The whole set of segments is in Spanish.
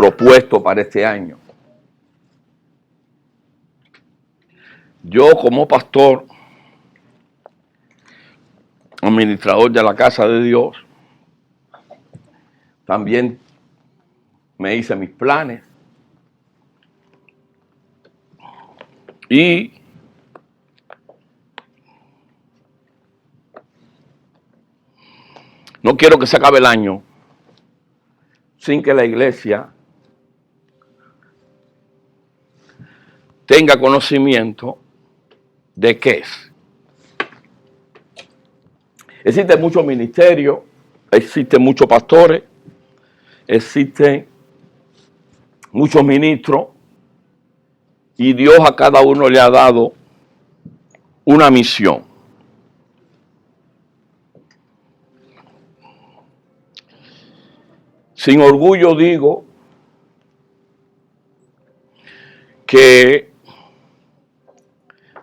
propuesto para este año. Yo como pastor, administrador de la casa de Dios, también me hice mis planes y no quiero que se acabe el año sin que la iglesia tenga conocimiento de qué es. Existen muchos ministerios, existen muchos pastores, existen muchos ministros y Dios a cada uno le ha dado una misión. Sin orgullo digo que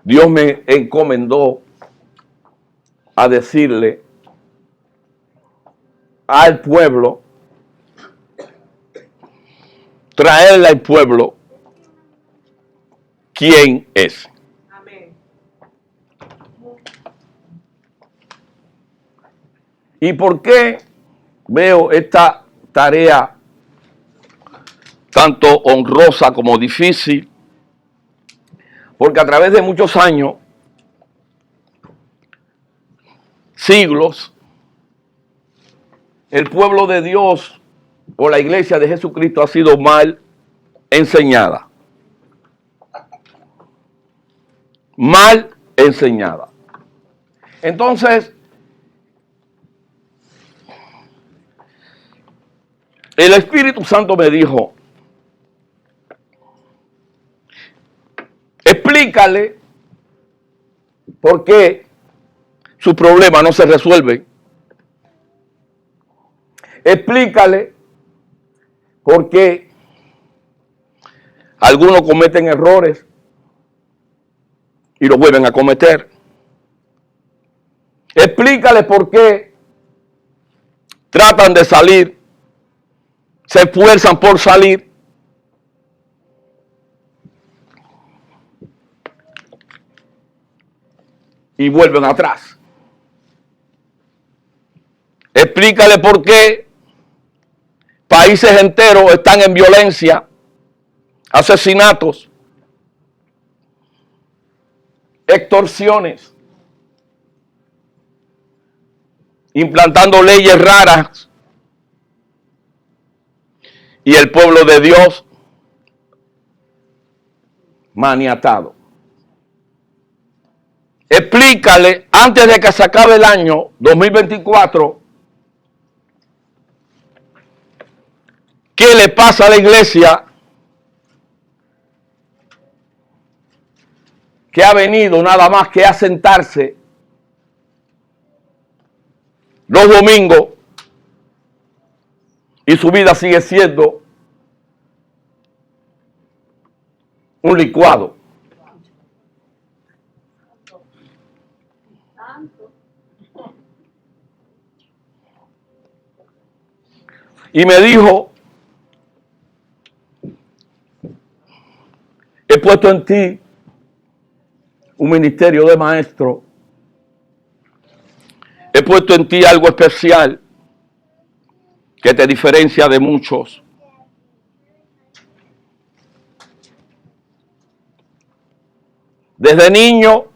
Dios me encomendó a decirle al pueblo, traerle al pueblo quién es. Amén. ¿Y por qué veo esta tarea tanto honrosa como difícil? Porque a través de muchos años, siglos, el pueblo de Dios o la iglesia de Jesucristo ha sido mal enseñada. Mal enseñada. Entonces, el Espíritu Santo me dijo, explícale por qué sus problemas no se resuelven. Explícale por qué algunos cometen errores y lo vuelven a cometer. Explícale por qué tratan de salir, se esfuerzan por salir y vuelven atrás. Explícale por qué países enteros están en violencia, asesinatos, extorsiones, implantando leyes raras y el pueblo de Dios maniatado. Explícale antes de que se acabe el año 2024 qué le pasa a la iglesia que ha venido nada más que a sentarse los domingos y su vida sigue siendo un licuado. Y me dijo, he puesto en ti un ministerio de maestro, he puesto en ti algo especial que te diferencia de muchos. Desde niño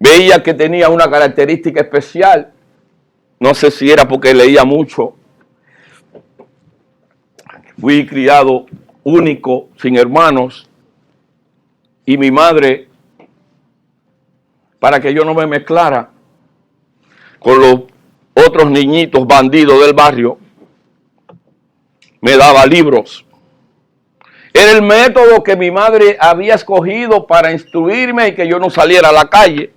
veía que tenía una característica especial. No sé si era porque leía mucho. Fui criado único, sin hermanos. Y mi madre, para que yo no me mezclara con los otros niñitos bandidos del barrio, me daba libros. Era el método que mi madre había escogido para instruirme y que yo no saliera a la calle.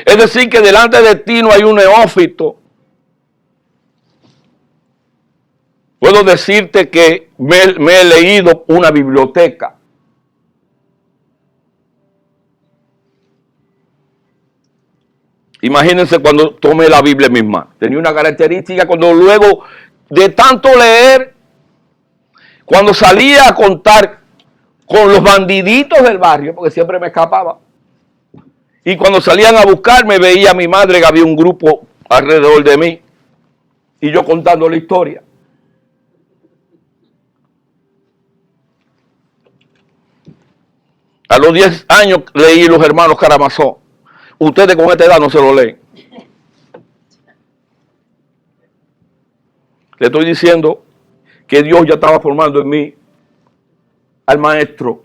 Es decir, que delante de ti no hay un neófito. Puedo decirte que me he leído una biblioteca. Imagínense cuando tomé la Biblia en mis manos. Tenía una característica cuando luego de tanto leer, cuando salía a contar con los bandiditos del barrio, porque siempre me escapaba, y cuando salían a buscarme veía a mi madre que había un grupo alrededor de mí, y yo contando la historia. A los 10 años leí Los Hermanos Karamazov. Ustedes con esta edad no se lo leen. Le estoy diciendo que Dios ya estaba formando en mí al maestro.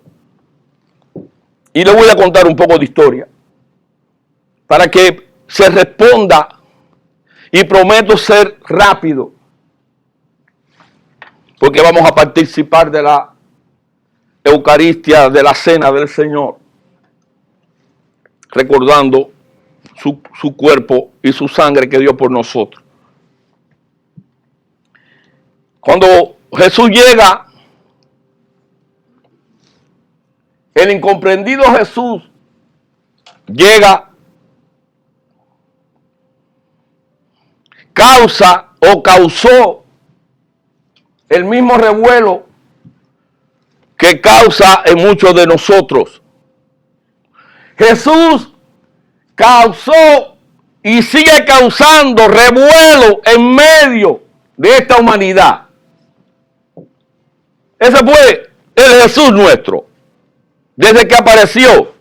Y le voy a contar un poco de historia para que se responda, y prometo ser rápido porque vamos a participar de la Eucaristía, de la cena del Señor, recordando su cuerpo y su sangre que dio por nosotros. Cuando Jesús llega, el incomprendido Jesús llega, causó el mismo revuelo que causa en muchos de nosotros. Jesús causó y sigue causando revuelo en medio de esta humanidad. Ese fue el Jesús nuestro. Desde que apareció,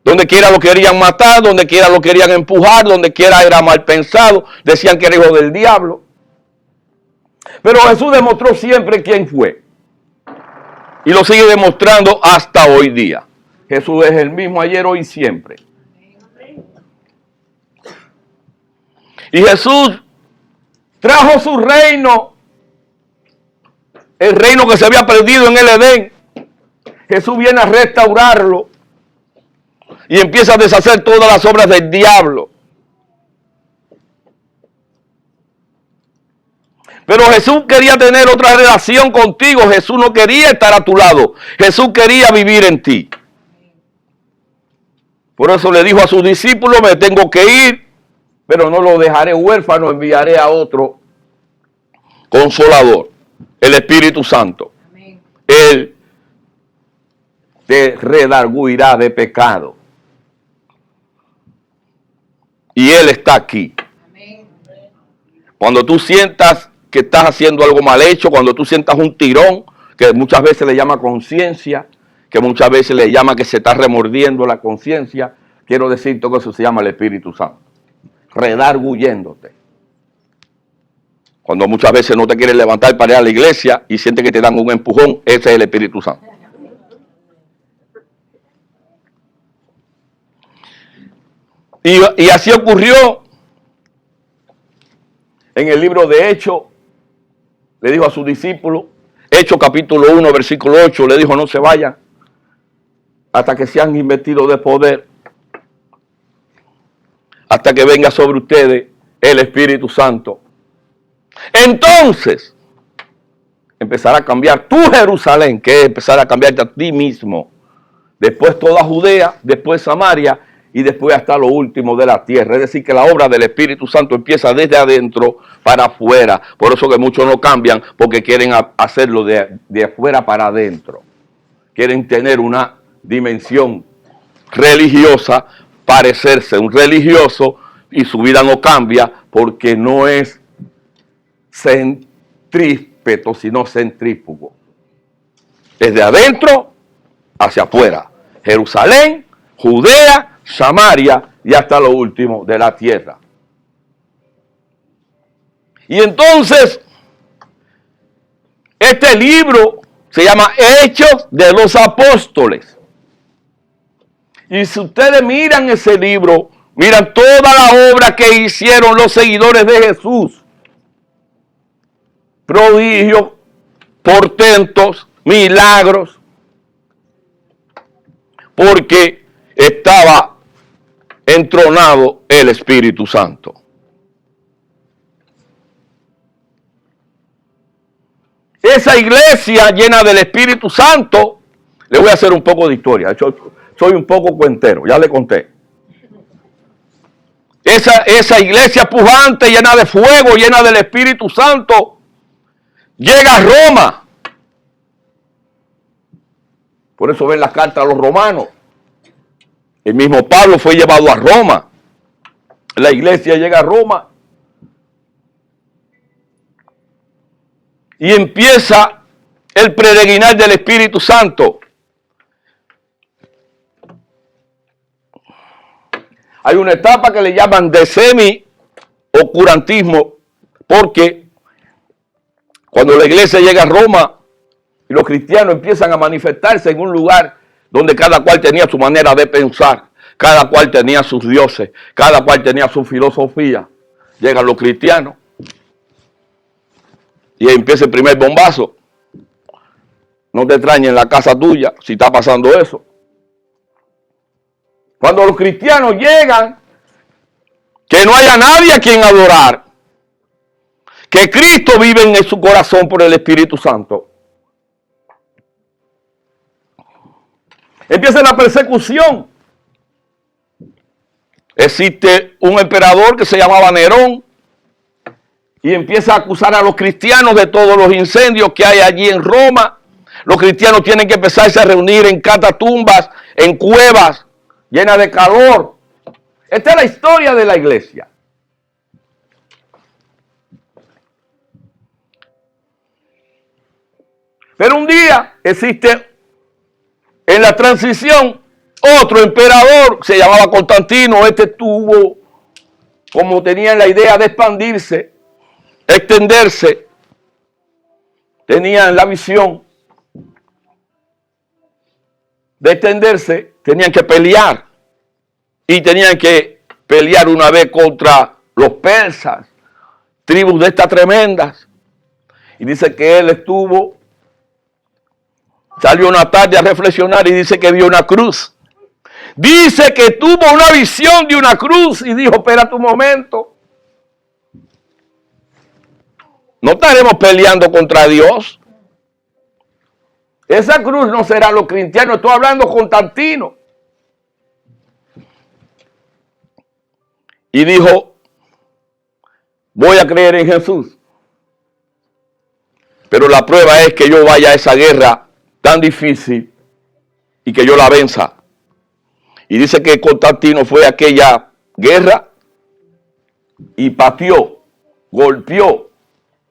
donde quiera lo querían matar, donde quiera lo querían empujar, donde quiera era mal pensado, decían que era hijo del diablo. Pero Jesús demostró siempre quién fue. Y lo sigue demostrando hasta hoy día. Jesús es el mismo ayer, hoy y siempre. Y Jesús trajo su reino, el reino que se había perdido en el Edén. Jesús viene a restaurarlo y empieza a deshacer todas las obras del diablo. Pero Jesús quería tener otra relación contigo. Jesús no quería estar a tu lado. Jesús quería vivir en ti. Por eso le dijo a sus discípulos, me tengo que ir, pero no lo dejaré huérfano, enviaré a otro consolador, el Espíritu Santo. Amén. Él te redarguirá de pecado. Y Él está aquí. Amén. Cuando tú sientas que estás haciendo algo mal hecho, cuando tú sientas un tirón, que muchas veces le llama conciencia, que muchas veces le llama que se está remordiendo la conciencia, quiero decirte que eso se llama el Espíritu Santo. Redarguyéndote. Cuando muchas veces no te quieres levantar para ir a la iglesia y sientes que te dan un empujón, ese es el Espíritu Santo. Y así ocurrió en el libro de Hechos. Le dijo a sus discípulos, Hechos capítulo 1, versículo 8, le dijo, no se vayan hasta que sean investidos de poder, hasta que venga sobre ustedes el Espíritu Santo. Entonces, empezará a cambiar tu Jerusalén, que es empezar a cambiarte a ti mismo. Después toda Judea, después Samaria y después hasta lo último de la tierra. Es decir, que la obra del Espíritu Santo empieza desde adentro para afuera. Por eso que muchos no cambian, porque quieren hacerlo de afuera para adentro. Quieren tener una dimensión religiosa, parecerse un religioso, y su vida no cambia porque no es centrípeto, sino centrífugo. Desde adentro hacia afuera. Jerusalén, Judea, Samaria y hasta lo último de la tierra. Y entonces, este libro se llama Hechos de los Apóstoles. Y si ustedes miran ese libro, miran toda la obra que hicieron los seguidores de Jesús. Prodigios, portentos, milagros. Porque estaba entronado el Espíritu Santo. Esa iglesia llena del Espíritu Santo, le voy a hacer un poco de historia. Soy un poco cuentero, ya le conté. esa iglesia pujante, llena de fuego, llena del Espíritu Santo, llega a Roma. Por eso ven las cartas a los romanos. El mismo Pablo fue llevado a Roma. La iglesia llega a Roma. Y empieza el peregrinar del Espíritu Santo. Hay una etapa que le llaman de semi-oscurantismo, porque cuando la iglesia llega a Roma y los cristianos empiezan a manifestarse en un lugar donde cada cual tenía su manera de pensar, cada cual tenía sus dioses, cada cual tenía su filosofía, llegan los cristianos y empieza el primer bombazo. No te extrañes en la casa tuya si está pasando eso. Cuando los cristianos llegan, que no haya nadie a quien adorar, que Cristo vive en su corazón por el Espíritu Santo. Empieza la persecución. Existe un emperador que se llamaba Nerón y empieza a acusar a los cristianos de todos los incendios que hay allí en Roma. Los cristianos tienen que empezarse a reunir en catatumbas, en cuevas, llena de calor. Esta es la historia de la iglesia. Pero un día existe en la transición otro emperador, se llamaba Constantino. Este tuvo, como tenían la idea de expandirse, extenderse, tenían la visión de extenderse, tenían que pelear. Y tenían que pelear una vez contra los persas, tribus de estas tremendas. Y dice que él salió una tarde a reflexionar y dice que vio una cruz. Dice que tuvo una visión de una cruz y dijo, espérate un momento. No estaremos peleando contra Dios. Esa cruz no será los cristianos. Estoy hablando con Constantino. Y dijo, voy a creer en Jesús. Pero la prueba es que yo vaya a esa guerra tan difícil y que yo la venza. Y dice que Constantino fue a aquella guerra y pateó, golpeó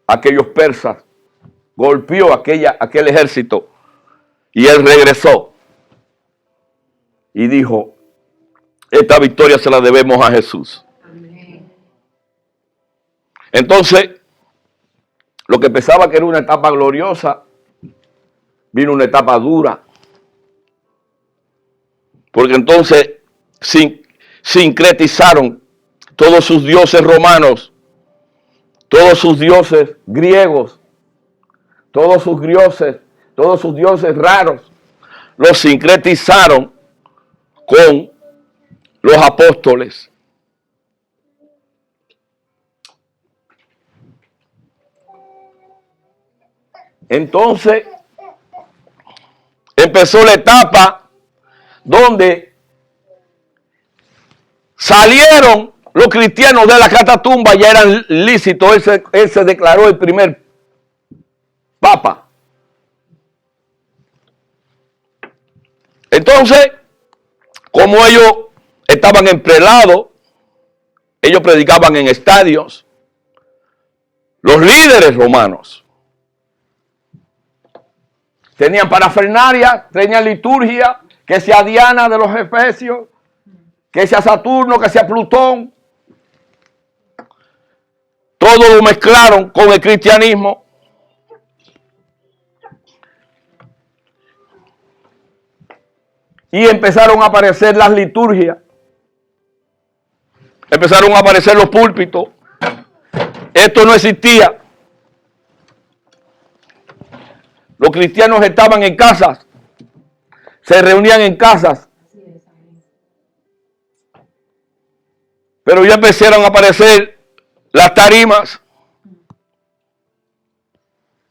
a aquellos persas, golpeó a aquel ejército. Y él regresó y dijo, esta victoria se la debemos a Jesús. Entonces, lo que pensaba que era una etapa gloriosa, vino una etapa dura. Porque entonces sincretizaron todos sus dioses romanos, todos sus dioses griegos, todos sus dioses raros, los sincretizaron con los apóstoles. Entonces, empezó la etapa donde salieron los cristianos de la catatumba, ya eran lícitos. Él se declaró el primer papa. Entonces, como ellos estaban en prelado, ellos predicaban en estadios, los líderes romanos tenían parafernalia, tenían liturgia, que sea Diana de los Efesios, que sea Saturno, que sea Plutón. Todo lo mezclaron con el cristianismo. Y empezaron a aparecer las liturgias. Empezaron a aparecer los púlpitos. Esto no existía. Los cristianos estaban en casas, se reunían en casas. Pero ya empezaron a aparecer las tarimas,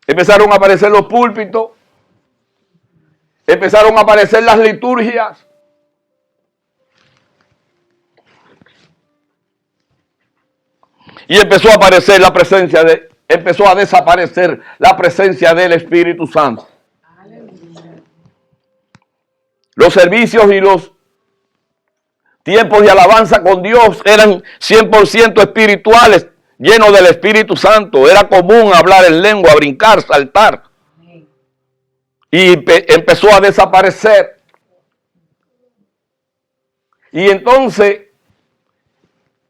empezaron a aparecer los púlpitos, empezaron a aparecer las liturgias. Y empezó a aparecer la presencia empezó a desaparecer la presencia del Espíritu Santo. Los servicios y los tiempos de alabanza con Dios eran 100% espirituales, llenos del Espíritu Santo. Era común hablar en lengua, brincar, saltar. Y empezó a desaparecer. Y entonces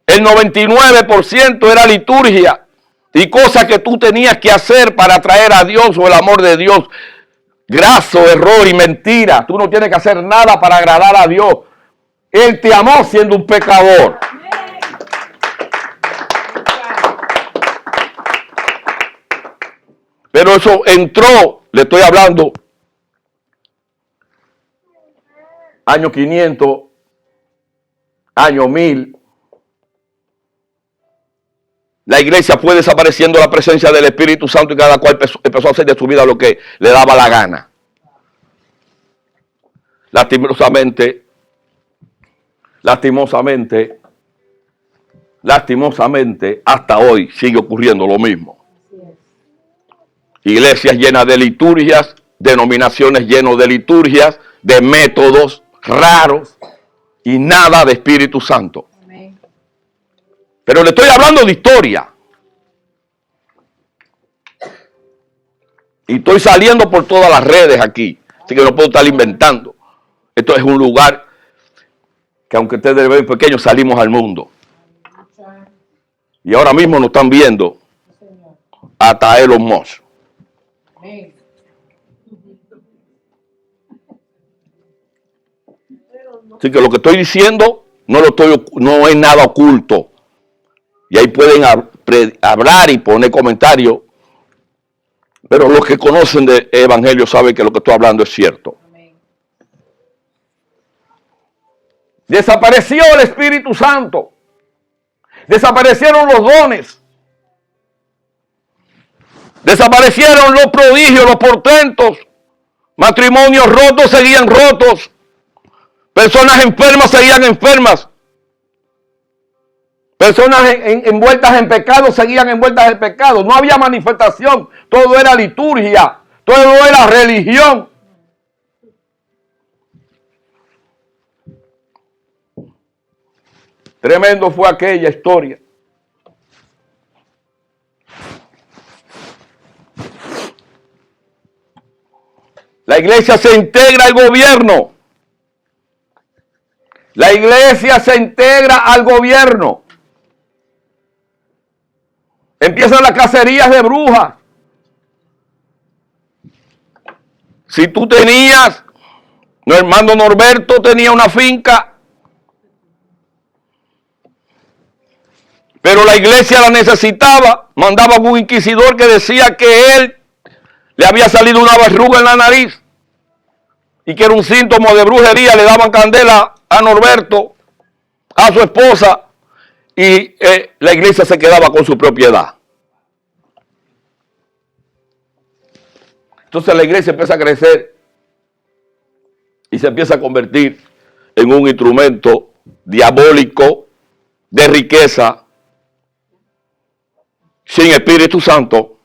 el 99% era liturgia y cosas que tú tenías que hacer para atraer a Dios o el amor de Dios. Graso, error y mentira. Tú no tienes que hacer nada para agradar a Dios. Él te amó siendo un pecador. Pero eso entró, le estoy hablando, año 500, año 1000. La iglesia fue desapareciendo la presencia del Espíritu Santo y cada cual empezó a hacer de su vida lo que le daba la gana. Lastimosamente, hasta hoy sigue ocurriendo lo mismo. Iglesias llenas de liturgias, denominaciones llenas de liturgias, de métodos raros y nada de Espíritu Santo. Pero le estoy hablando de historia. Y estoy saliendo por todas las redes aquí. Así que no puedo estar inventando. Esto es un lugar que aunque ustedes ven pequeños, salimos al mundo. Y ahora mismo nos están viendo hasta Elon Musk. Así que lo que estoy diciendo no es nada oculto. Y ahí pueden hablar y poner comentarios. Pero los que conocen del Evangelio saben que lo que estoy hablando es cierto. Amén. Desapareció el Espíritu Santo. Desaparecieron los dones. Desaparecieron los prodigios, los portentos. Matrimonios rotos seguían rotos. Personas enfermas seguían enfermas. Personas envueltas en pecado seguían envueltas en pecado. No había manifestación. Todo era liturgia. Todo era religión. Tremendo fue aquella historia. La iglesia se integra al gobierno. La iglesia se integra al gobierno. Empiezan las cacerías de brujas. Si tú tenías, mi hermano Norberto tenía una finca, pero la iglesia la necesitaba, mandaba a un inquisidor que decía que él le había salido una verruga en la nariz y que era un síntoma de brujería. Le daban candela a Norberto, a su esposa, y la iglesia se quedaba con su propiedad. Entonces la iglesia empieza a crecer y se empieza a convertir en un instrumento diabólico de riqueza sin Espíritu Santo.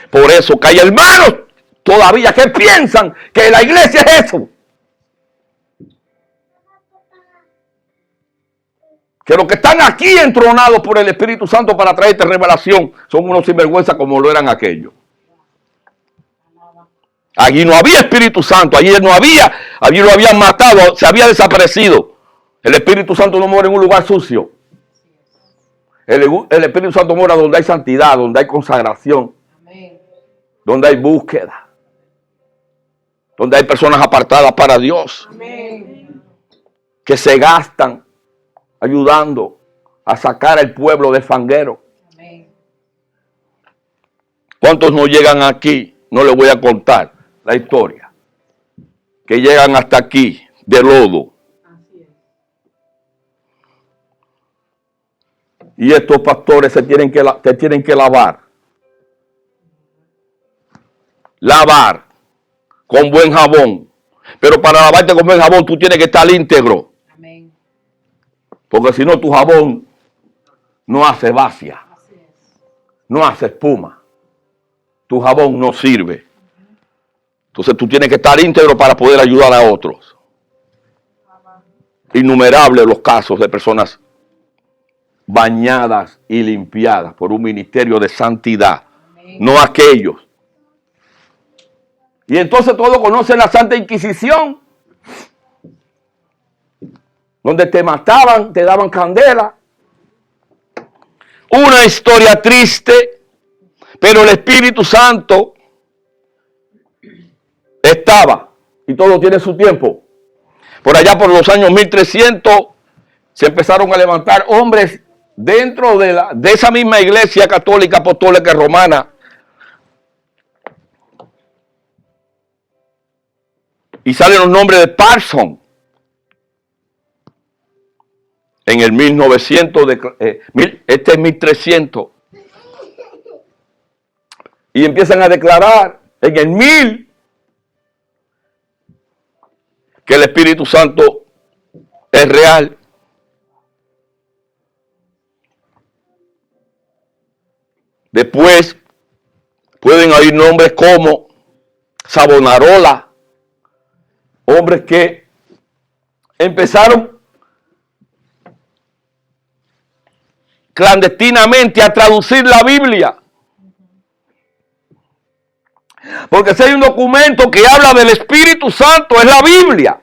Por eso que hay hermanos todavía que piensan que la iglesia es eso. Que los que están aquí entronados por el Espíritu Santo para traerte revelación son unos sinvergüenza como lo eran aquellos. Allí no había Espíritu Santo, allí lo habían matado, se había desaparecido. El Espíritu Santo no mora en un lugar sucio. El Espíritu Santo mora donde hay santidad, donde hay consagración, donde hay búsqueda, donde hay personas apartadas para Dios, que se gastan ayudando a sacar al pueblo de fanguero. ¿Cuántos no llegan aquí? No les voy a contar la historia. Que llegan hasta aquí de lodo. Y estos pastores se tienen que lavar. Lavar con buen jabón. Pero para lavarte con buen jabón tú tienes que estar íntegro. Amén. Porque si no tu jabón no hace vacia, no hace espuma. Tu jabón no sirve. Entonces tú tienes que estar íntegro para poder ayudar a otros. Innumerables los casos de personas bañadas y limpiadas por un ministerio de santidad, no aquellos. Y entonces todos conocen la Santa Inquisición, donde te mataban, te daban candela. Una historia triste, pero el Espíritu Santo estaba, y todo tiene su tiempo. Por allá por los años 1300 se empezaron a levantar hombres dentro de esa misma iglesia católica apostólica romana. Y salen los nombres de Parson. En el 1900, este es 1300. Y empiezan a declarar en el 1000 que el Espíritu Santo es real. Después pueden oír nombres como Savonarola, hombres que empezaron clandestinamente a traducir la Biblia. Porque si hay un documento que habla del Espíritu Santo, es la Biblia.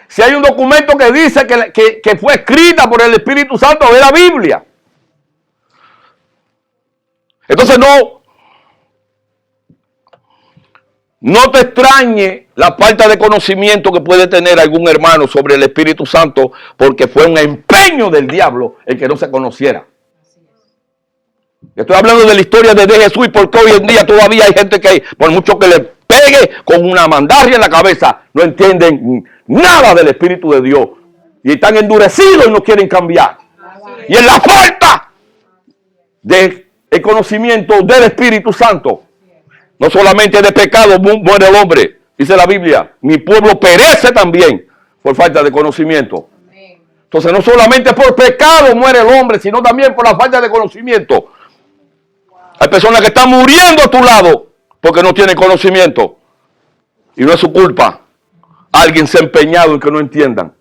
Si hay un documento que dice que fue escrita por el Espíritu Santo, es la Biblia. Entonces no te extrañe la falta de conocimiento que puede tener algún hermano sobre el Espíritu Santo, porque fue un empeño del diablo el que no se conociera. Estoy hablando de la historia de Jesús, y porque hoy en día todavía hay gente que, por mucho que le pegue con una mandarria en la cabeza, no entienden nada del Espíritu de Dios. Y están endurecidos y no quieren cambiar. Y en la falta del conocimiento del Espíritu Santo, no solamente de pecado muere el hombre, dice la Biblia, mi pueblo perece también por falta de conocimiento. Entonces no solamente por pecado muere el hombre, sino también por la falta de conocimiento. Hay personas que están muriendo a tu lado porque no tienen conocimiento. Y no es su culpa. Alguien se ha empeñado en que no entiendan.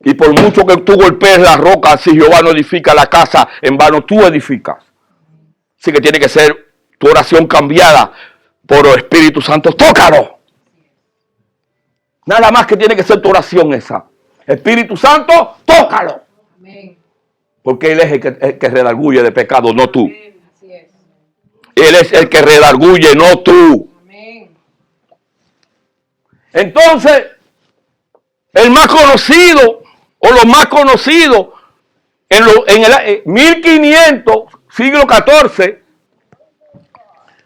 Y por mucho que tú golpees la roca, si Jehová no edifica la casa, en vano tú edificas. Así que tiene que ser tu oración cambiada por el Espíritu Santo. ¡Tócalo! Nada más que tiene que ser tu oración esa. Espíritu Santo, tócalo. Porque Él es el que redarguye de pecado, no tú. Él es el que redarguye, no tú. Entonces, el más conocido, o los más conocidos, en el 1500, siglo XIV,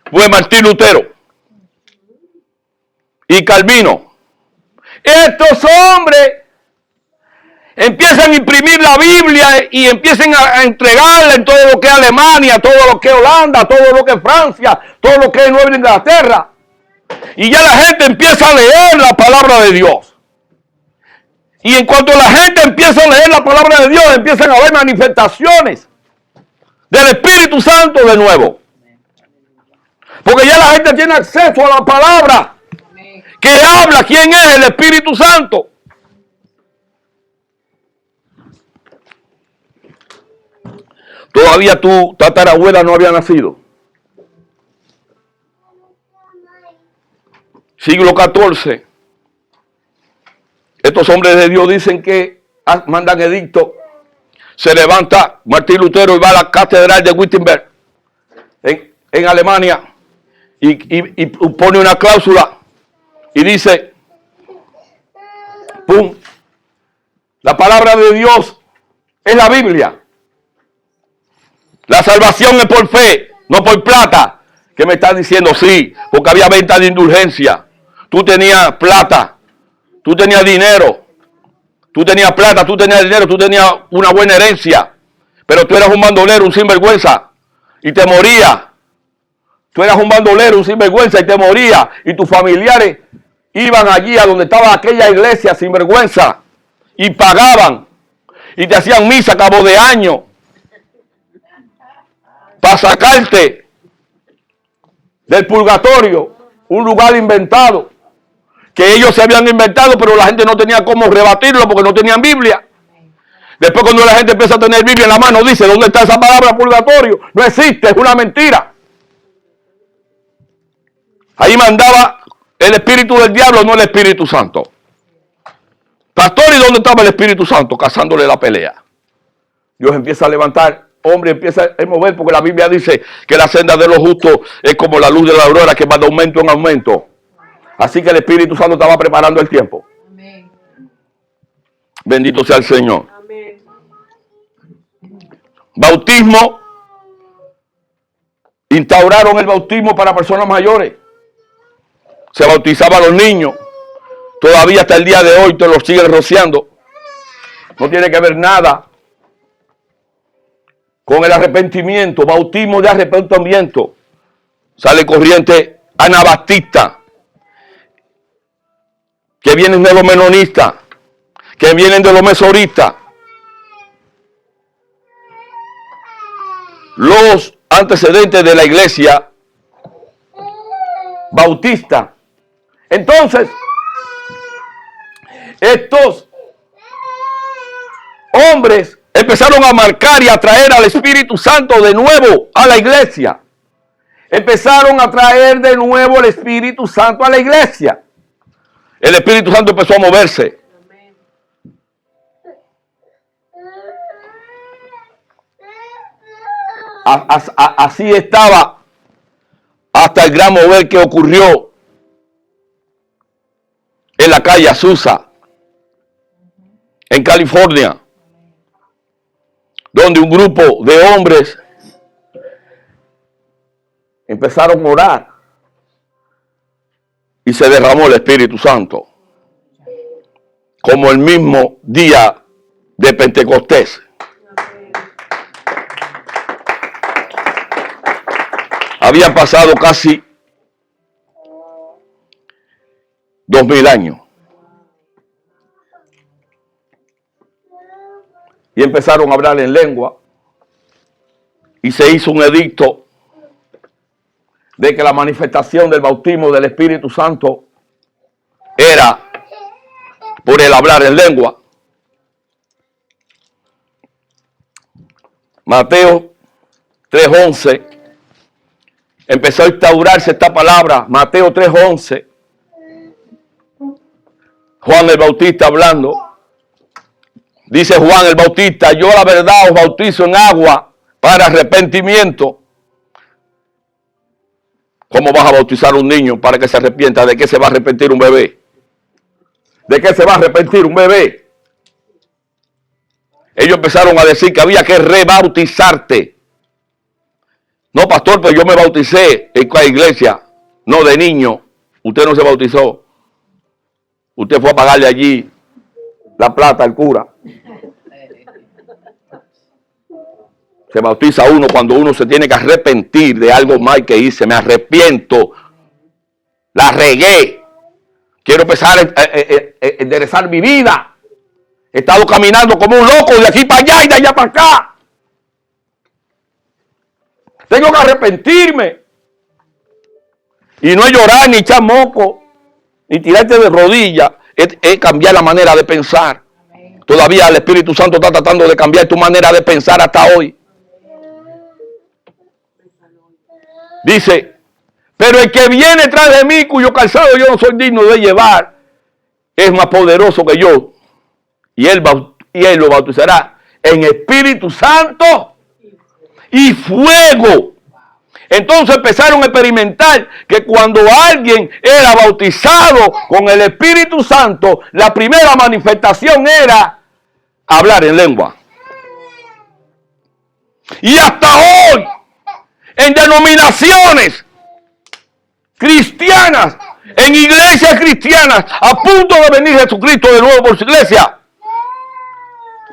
fue Martín Lutero y Calvino. Estos hombres empiezan a imprimir la Biblia y empiezan a entregarla en todo lo que es Alemania, todo lo que es Holanda, todo lo que es Francia, todo lo que es Nueva Inglaterra. Y ya la gente empieza a leer la palabra de Dios. Y en cuanto la gente empieza a leer la palabra de Dios, empiezan a haber manifestaciones del Espíritu Santo de nuevo. Porque ya la gente tiene acceso a la palabra que habla quién es el Espíritu Santo. Todavía tu tatarabuela no había nacido. Siglo XIV. Estos hombres de Dios dicen que mandan edicto. Se levanta Martín Lutero y va a la catedral de Wittenberg en Alemania y pone una cláusula y dice, ¡pum! La palabra de Dios es la Biblia. La salvación es por fe, no por plata. ¿Qué me estás diciendo? Sí, porque había venta de indulgencia. Tú tenías plata, tú tenías dinero, tú tenías plata, tú tenías dinero, tú tenías una buena herencia. Pero tú eras un bandolero, un sinvergüenza, y te morías. Tú eras un bandolero, un sinvergüenza, y te morías. Y tus familiares iban allí a donde estaba aquella iglesia sinvergüenza y pagaban. Y te hacían misa a cabo de año. para sacarte del purgatorio, un lugar inventado, que ellos se habían inventado, pero la gente no tenía cómo rebatirlo porque no tenían Biblia. Después cuando la gente empieza a tener Biblia en la mano, dice, ¿dónde está esa palabra purgatorio? No existe, es una mentira. Ahí mandaba el espíritu del diablo, no el Espíritu Santo. Pastor, ¿y dónde estaba el Espíritu Santo? Cazándole la pelea. Dios empieza a levantar, hombre empieza a mover, porque la Biblia dice que la senda de los justos es como la luz de la aurora que va de aumento en aumento. Así que el Espíritu Santo estaba preparando el tiempo. Amén. Bendito sea el Señor. Amén. Bautismo. Instauraron el bautismo para personas mayores. Se bautizaban los niños. Todavía hasta el día de hoy te los siguen rociando. No tiene que ver nada con el arrepentimiento. Bautismo de arrepentimiento. Sale corriente anabaptista, que vienen de los menonistas, que vienen de los mesoristas. Los antecedentes de la iglesia bautista. Entonces, estos hombres empezaron a marcar y a traer al Espíritu Santo de nuevo a la iglesia. Empezaron a traer de nuevo el Espíritu Santo a la iglesia. El Espíritu Santo empezó a moverse. Así estaba hasta el gran mover que ocurrió en la calle Azusa, en California, donde un grupo de hombres empezaron a orar y se derramó el Espíritu Santo, como el mismo día de Pentecostés. Habían pasado casi 2000 años. Y empezaron a hablar en lengua. Y se hizo un edicto de que la manifestación del bautismo del Espíritu Santo era por el hablar en lengua. Mateo 3:11. Empezó a instaurarse esta palabra, Mateo 3:11. Juan el Bautista hablando. Dice Juan el Bautista, yo la verdad os bautizo en agua para arrepentimiento. ¿Cómo vas a bautizar a un niño para que se arrepienta? ¿De qué se va a arrepentir un bebé? ¿De qué se va a arrepentir un bebé? Ellos empezaron a decir que había que rebautizarte. No, pastor, pero yo me bauticé en la iglesia. No, de niño. Usted no se bautizó. Usted fue a pagarle allí la plata al cura. Se bautiza uno cuando uno se tiene que arrepentir de algo mal que hice. Me arrepiento. La regué. Quiero empezar a enderezar mi vida. He estado caminando como un loco de aquí para allá y de allá para acá. Tengo que arrepentirme. Y no es llorar, ni echar moco, ni tirarte de rodillas. Es cambiar la manera de pensar. Todavía el Espíritu Santo está tratando de cambiar tu manera de pensar hasta hoy. Dice, pero el que viene tras de mí, cuyo calzado yo no soy digno de llevar, es más poderoso que yo. Y él lo bautizará en Espíritu Santo y fuego. Entonces empezaron a experimentar que cuando alguien era bautizado con el Espíritu Santo, la primera manifestación era hablar en lengua. Y hasta hoy, en denominaciones cristianas, en iglesias cristianas, a punto de venir Jesucristo de nuevo por su iglesia,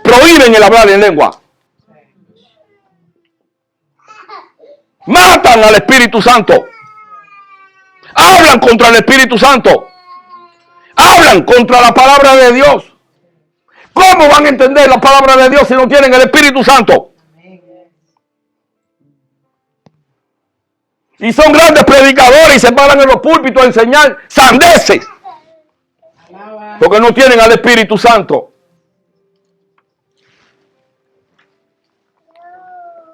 prohíben el hablar en lengua. Matan al Espíritu Santo. Hablan contra el Espíritu Santo. Hablan contra la palabra de Dios. ¿Cómo van a entender la palabra de Dios si no tienen el Espíritu Santo? Y son grandes predicadores y se paran en los púlpitos a enseñar sandeces. Porque no tienen al Espíritu Santo.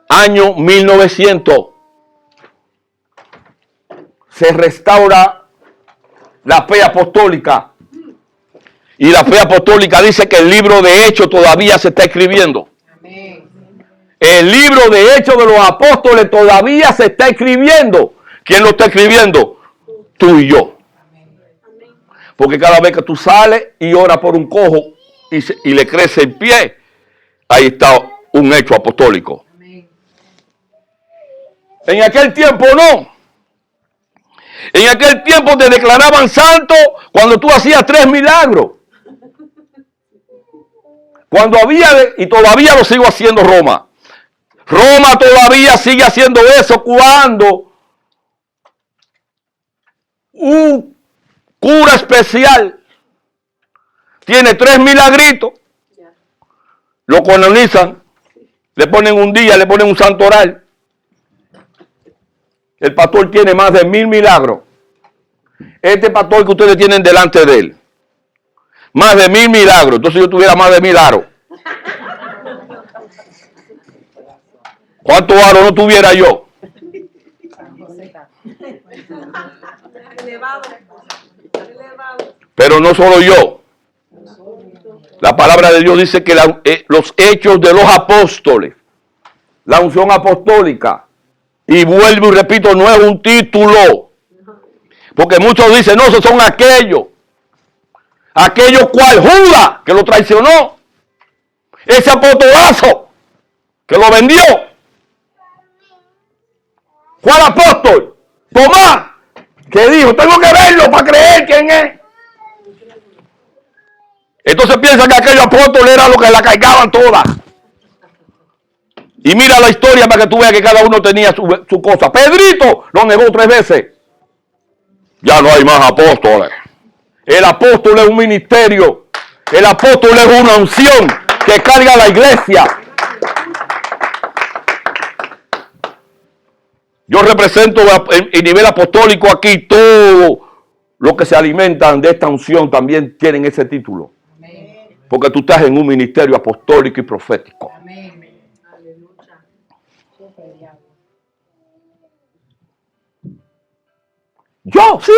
Año 1900. Se restaura la fe apostólica. Y la fe apostólica dice que el libro de Hechos todavía se está escribiendo. Amén. El libro de Hechos de los Apóstoles todavía se está escribiendo. ¿Quién lo está escribiendo? Tú y yo. Porque cada vez que tú sales y oras por un cojo y le crece el pie, ahí está un hecho apostólico. En aquel tiempo no. En aquel tiempo te declaraban santo cuando tú hacías 3 milagros. Cuando había, y todavía lo sigo haciendo Roma. Roma todavía sigue haciendo eso cuando un cura especial tiene 3 milagritos, lo canonizan, le ponen un día, le ponen un santoral. El pastor tiene más de 1000 milagros. Este pastor que ustedes tienen delante de él, más de 1000 milagros. Entonces yo tuviera más de 1000 aros. ¿Cuántos aros no tuviera yo? Pero no solo yo. La palabra de Dios dice que los hechos de los apóstoles, la unción apostólica, y vuelvo y repito, no es un título. Porque muchos dicen, no, esos son aquellos cual Judas, que lo traicionó. Ese apostolazo, que lo vendió. ¿Cuál apóstol? Tomás, que dijo, tengo que verlo para creer quién es. Entonces piensan que aquellos apóstoles eran los que la cargaban todas. Y mira la historia para que tú veas que cada uno tenía su cosa. Pedrito lo negó 3 veces. Ya no hay más apóstoles. El apóstol es un ministerio. El apóstol es una unción que carga la iglesia. Yo represento en nivel apostólico aquí, todos los que se alimentan de esta unción también tienen ese título. Porque tú estás en un ministerio apostólico y profético. Yo, sí.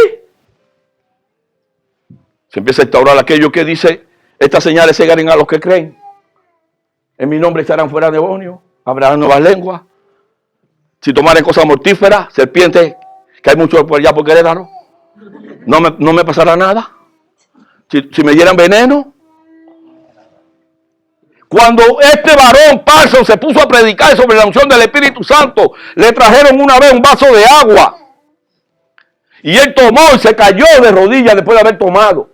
Se empieza a instaurar aquello que dice, estas señales seguirán a los que creen. En mi nombre estarán fuera demonios, habrá nuevas lenguas. Si tomaren cosas mortíferas, serpientes, que hay muchos por allá por Querétaro, no me pasará nada. Si me dieran veneno. Cuando este varón Parsons se puso a predicar sobre la unción del Espíritu Santo, le trajeron una vez un vaso de agua. Y él tomó y se cayó de rodillas después de haber tomado.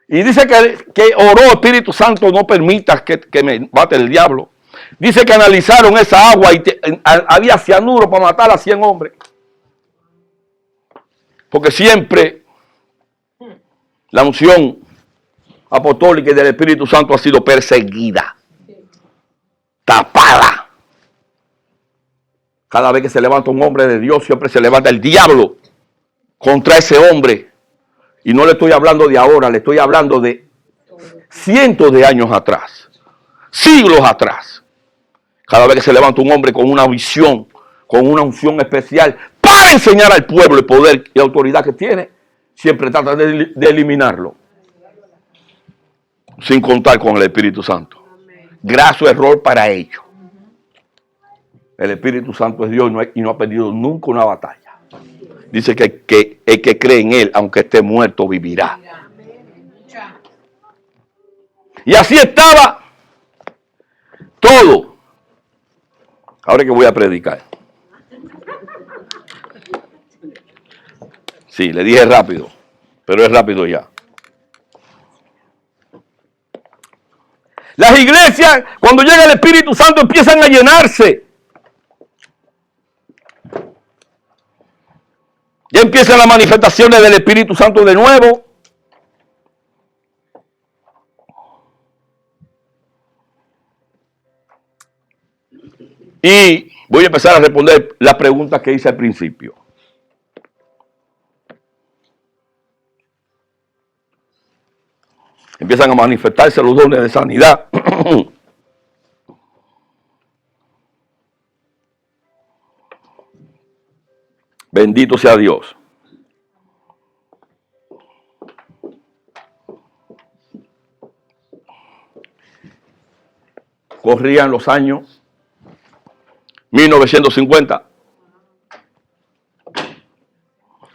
Y dice que oró, Espíritu Santo, no permitas que me bate el diablo. Dice que analizaron esa agua y había cianuro para matar a 100 hombres. Porque siempre la unción apostólica y del Espíritu Santo ha sido perseguida, tapada. Cada vez que se levanta un hombre de Dios, siempre se levanta el diablo contra ese hombre. Y no le estoy hablando de ahora, le estoy hablando de cientos de años atrás, siglos atrás. Cada vez que se levanta un hombre con una visión, con una unción especial, para enseñar al pueblo el poder y la autoridad que tiene, siempre trata de eliminarlo. Sin contar con el Espíritu Santo. Graso error para ellos. El Espíritu Santo es Dios y no ha perdido nunca una batalla. Dice que el que cree en Él, aunque esté muerto, vivirá. Y así estaba todo. Ahora que voy a predicar. Sí, le dije rápido, pero es rápido ya. Las iglesias, cuando llega el Espíritu Santo, empiezan a llenarse. Ya empiezan las manifestaciones del Espíritu Santo de nuevo. Y voy a empezar a responder las preguntas que hice al principio. Empiezan a manifestarse los dones de sanidad. Bendito sea Dios. Corrían los años 1950.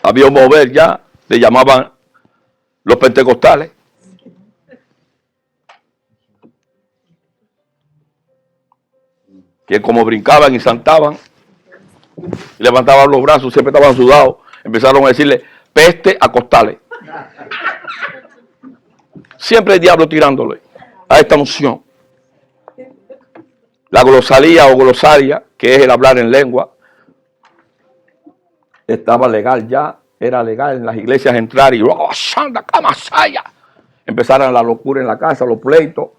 Había un mover ya, le llamaban los pentecostales. Que como brincaban y saltaban, y levantaban los brazos, siempre estaban sudados, empezaron a decirle peste a costales. Siempre el diablo tirándole a esta unción. La glosalía o glosaria, que es el hablar en lengua, estaba legal ya, era legal en las iglesias entrar y empezaron la locura en la casa, los pleitos.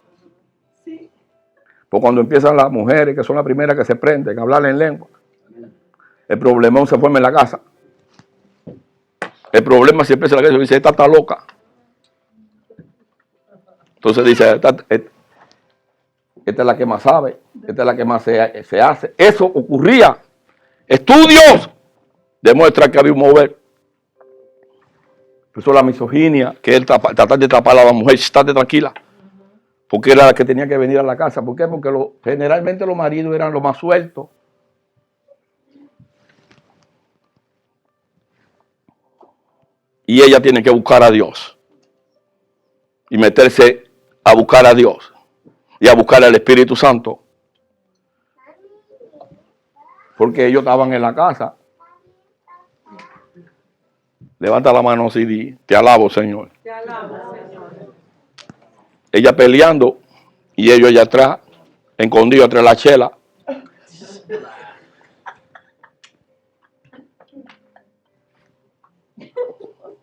Pues cuando empiezan las mujeres, que son las primeras que se prenden a hablar en lengua, el problemón se forma en la casa. El problema siempre es en la casa, dice, esta está loca. Entonces dice, esta es la que más sabe, esta es la que más se hace. Eso ocurría. Estudios demuestran que había un mover. Por eso la misoginia, que él tratar de tapar a la mujer, estate tranquila. Porque era la que tenía que venir a la casa. ¿Por qué? Porque generalmente los maridos eran los más sueltos. Y ella tiene que buscar a Dios. Y meterse a buscar a Dios. Y a buscar al Espíritu Santo. Porque ellos estaban en la casa. Levanta la mano así y di, te alabo, Señor. Te alabo, Señor. Ella peleando y ellos allá atrás, escondidos entre la chela.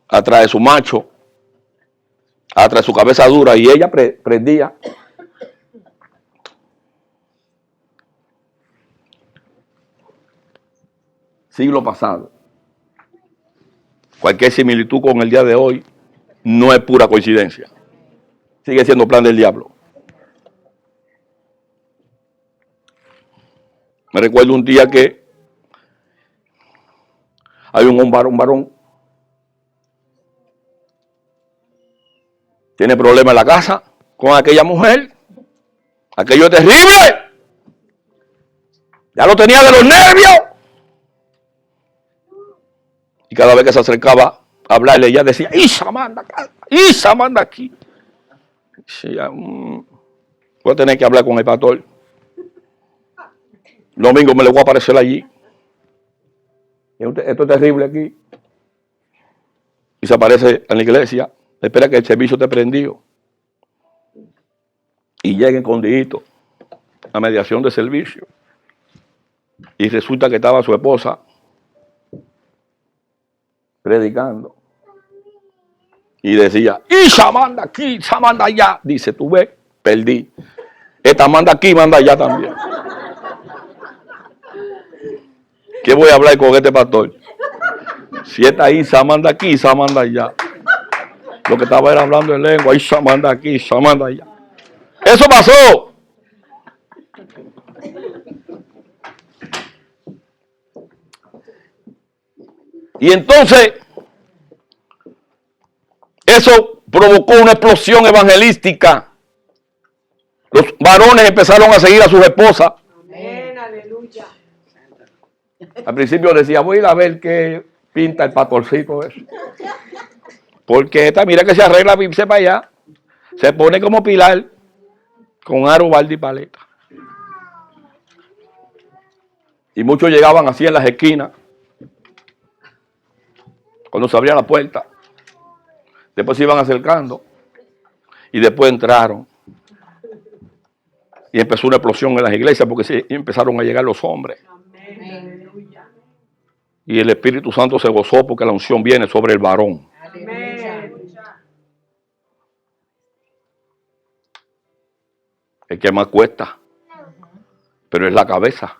Atrás de su macho, atrás de su cabeza dura, y ella prendía. Siglo pasado. Cualquier similitud con el día de hoy no es pura coincidencia. Sigue siendo plan del diablo. Me recuerdo un día que hay un varón, tiene problemas en la casa con aquella mujer. Aquello es terrible. Ya lo tenía de los nervios. Y cada vez que se acercaba a hablarle, ella decía, Isa, manda aquí. Decía, voy a tener que hablar con el pastor. El domingo me le voy a aparecer allí. Esto es terrible aquí. Y se aparece en la iglesia. Espera que el servicio esté prendido. Y llega escondidito a mediación de servicio. Y resulta que estaba su esposa predicando. Y decía, Isa, manda aquí, Isa, manda allá. Dice, tú ves, perdí. Esta manda aquí, manda allá también. ¿Qué voy a hablar con este pastor? Si esta Isa manda aquí, Isa manda allá. Lo que estaba era hablando en lengua, Isa manda aquí, Isa manda allá. Eso pasó. Y entonces, eso provocó una explosión evangelística. Los varones empezaron a seguir a sus esposas. Amén, aleluya. Al principio decía, voy a ir a ver qué pinta el pastorcito ese. Porque esta, mira que se arregla, irse para allá. Se pone como pilar, con aro, balde y paleta. Y muchos llegaban así en las esquinas, cuando se abría la puerta. Después se iban acercando. Y después entraron. Y empezó una explosión en las iglesias porque empezaron a llegar los hombres. Amén, aleluya. Y el Espíritu Santo se gozó porque la unción viene sobre el varón. Amén. El que más cuesta. Pero es la cabeza.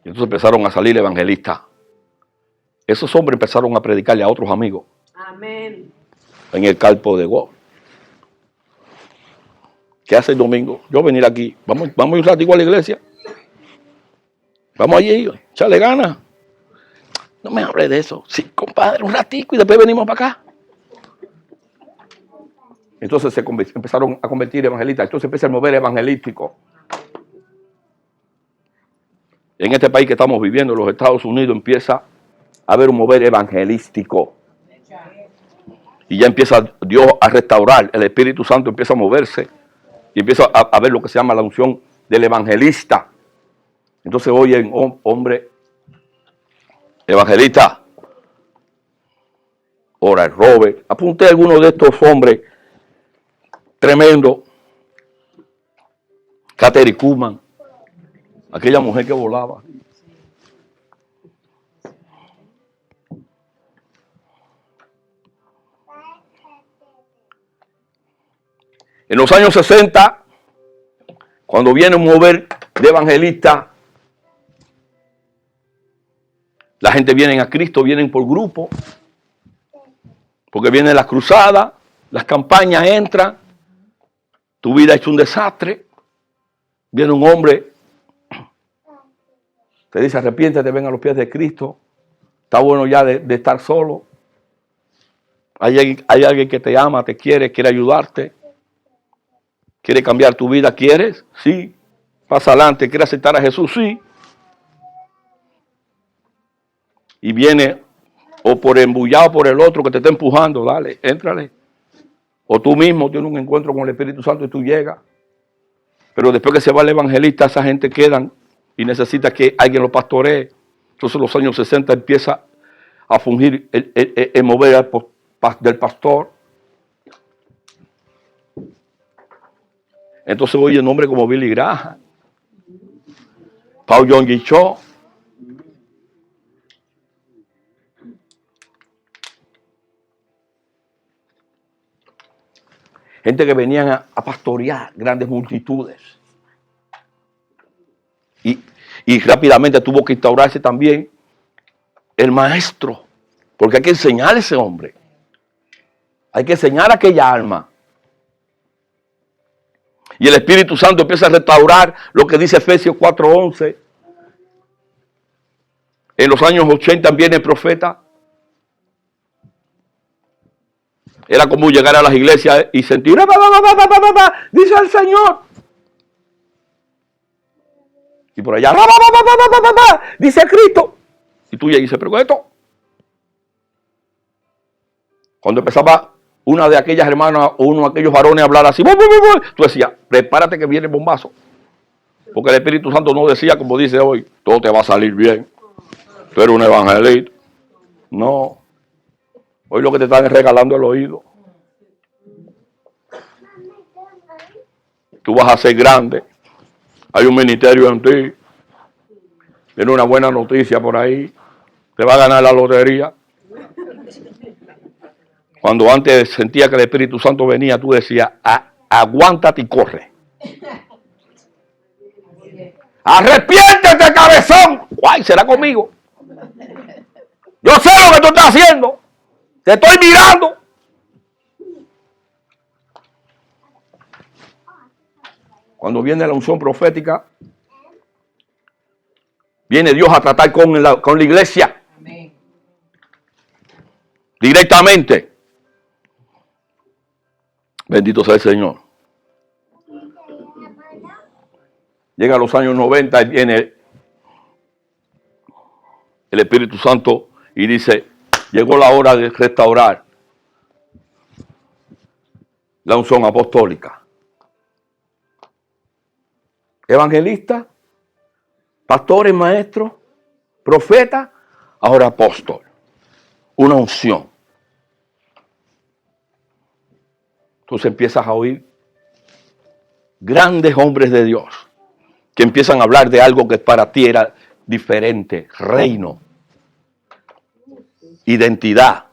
Y entonces empezaron a salir evangelistas. Esos hombres empezaron a predicarle a otros amigos. Amén. En el campo de Go. ¿Qué hace el domingo? Yo venir aquí. Vamos a ir un ratico a la iglesia. Vamos allí, echarle ganas. No me hable de eso. Sí, compadre, un ratico y después venimos para acá. Entonces se empezaron a convertir evangelistas. Entonces empieza el mover evangelístico. En este país que estamos viviendo, los Estados Unidos, empieza a haber un mover evangelístico. Y ya empieza Dios a restaurar. El Espíritu Santo empieza a moverse. Y empieza a ver lo que se llama la unción del evangelista. Entonces oyen, hombre, evangelista. Ahora, Robert. Apunté a algunos de estos hombres tremendos. Kateri Kuhlman. Aquella mujer que volaba. En los años 60, cuando viene un mover de evangelistas, la gente viene a Cristo, vienen por grupo, porque vienen las cruzadas, las campañas entran, tu vida es un desastre, viene un hombre, te dice arrepiéntete, ven a los pies de Cristo, está bueno ya de estar solo, hay alguien que te ama, te quiere ayudarte. ¿Quiere cambiar tu vida? ¿Quieres? Sí. Pasa adelante. ¿Quiere aceptar a Jesús? Sí. Y viene o por embullado por el otro que te está empujando. Dale, éntrale. O tú mismo tienes un encuentro con el Espíritu Santo y tú llegas. Pero después que se va el evangelista, esa gente quedan y necesita que alguien lo pastoree. Entonces en los años 60 empieza a fungir el mover del pastor. Entonces oye el nombre como Billy Graham, Paul Yonggi Cho. Gente que venían a pastorear grandes multitudes. Y rápidamente tuvo que instaurarse también el maestro, porque hay que enseñar a ese hombre. Hay que enseñar a aquella alma. Y el Espíritu Santo empieza a restaurar lo que dice Efesios 4:11. En los años 80 viene el profeta. Era como llegar a las iglesias y sentir, dice el Señor. Y por allá, dice Cristo. Y tú ya dices, pero esto. Cuando empezaba una de aquellas hermanas o uno de aquellos varones a hablar así, tú decías, prepárate que viene el bombazo. Porque el Espíritu Santo no decía como dice hoy, todo te va a salir bien. Tú eres un evangelista. No. Hoy lo que te están es regalando el oído. Tú vas a ser grande. Hay un ministerio en ti. Tiene una buena noticia por ahí. Te va a ganar la lotería. Cuando antes sentía que el Espíritu Santo venía, tú decías, aguántate y corre. Arrepiéntete, cabezón. Guay, será conmigo. Yo sé lo que tú estás haciendo. Te estoy mirando. Cuando viene la unción profética, viene Dios a tratar con la iglesia. Amén. Directamente. Bendito sea el Señor. Llega a los años 90 y viene el Espíritu Santo y dice, llegó la hora de restaurar la unción apostólica. Evangelista, pastores, maestros, profeta, ahora apóstol. Una unción. Entonces empiezas a oír grandes hombres de Dios que empiezan a hablar de algo que para ti era diferente, reino, identidad,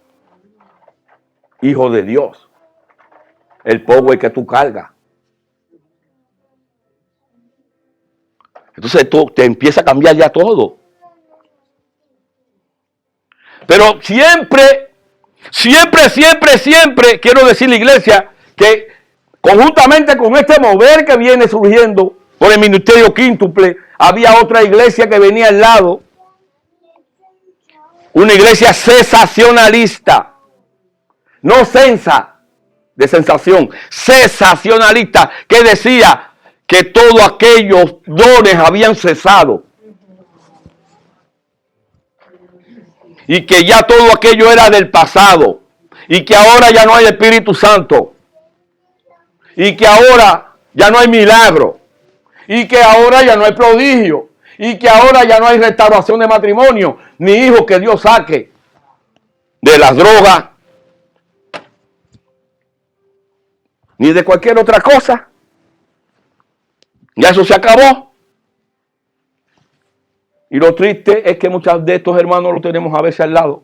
hijo de Dios, el power que tú cargas. Entonces tú te empieza a cambiar ya todo. Pero siempre, quiero decirle, iglesia, que conjuntamente con este mover que viene surgiendo por el ministerio quíntuple, había otra iglesia que venía al lado. Una iglesia sensacionalista. No de sensación, sensacionalista, que decía que todos aquellos dones habían cesado. Y que ya todo aquello era del pasado. Y que ahora ya no hay Espíritu Santo. Y que ahora ya no hay milagro. Y que ahora ya no hay prodigio. Y que ahora ya no hay restauración de matrimonio. Ni hijos que Dios saque de las drogas. Ni de cualquier otra cosa. Ya eso se acabó. Y lo triste es que muchos de estos hermanos los tenemos a veces al lado.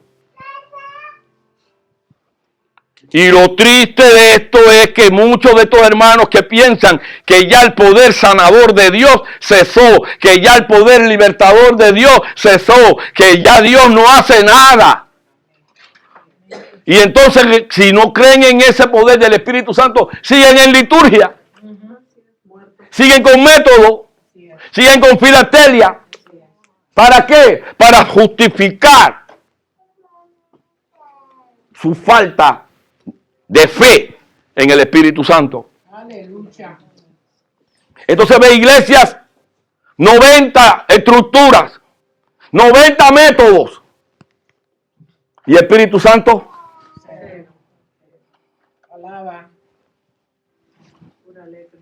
Y lo triste de esto es que muchos de estos hermanos que piensan que ya el poder sanador de Dios cesó, que ya el poder libertador de Dios cesó, que ya Dios no hace nada. Y entonces, si no creen en ese poder del Espíritu Santo, siguen en liturgia, siguen con método, siguen con filatelia. ¿Para qué? Para justificar su falta de fe en el Espíritu Santo. Aleluya. Entonces ve iglesias, 90 estructuras, 90 métodos. ¿Y el Espíritu Santo? Alaba. Pura letra.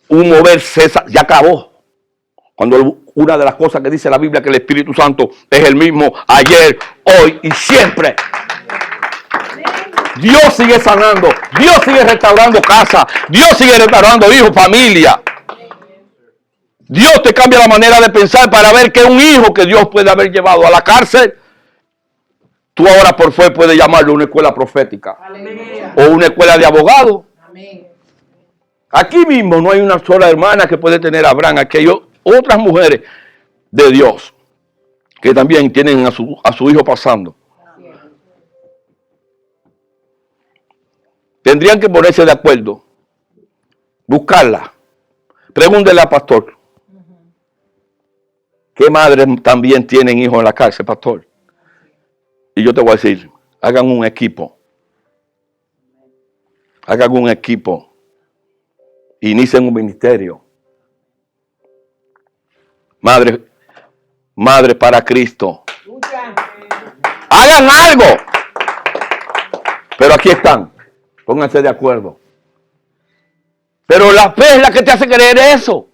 Un mover cesa, ya acabó. Cuando una de las cosas que dice la Biblia que el Espíritu Santo es el mismo ayer, hoy y siempre. Dios sigue sanando, Dios sigue restaurando casa, Dios sigue restaurando hijos, familia. Dios te cambia la manera de pensar para ver que un hijo que Dios puede haber llevado a la cárcel, tú ahora por fe puedes llamarlo una escuela profética. Aleluya. O una escuela de abogados. Amén. Aquí mismo no hay una sola hermana que puede tener a Abraham. Aquí hay otras mujeres de Dios que también tienen a su hijo pasando. Tendrían que ponerse de acuerdo, buscarla. Pregúntele al pastor. ¿Qué madres también tienen hijos en la cárcel, pastor? Y yo te voy a decir, hagan un equipo. Hagan un equipo. Inicien un ministerio. Madre para Cristo. Hagan algo. Pero aquí están. Pónganse de acuerdo. Pero la fe es la que te hace creer eso.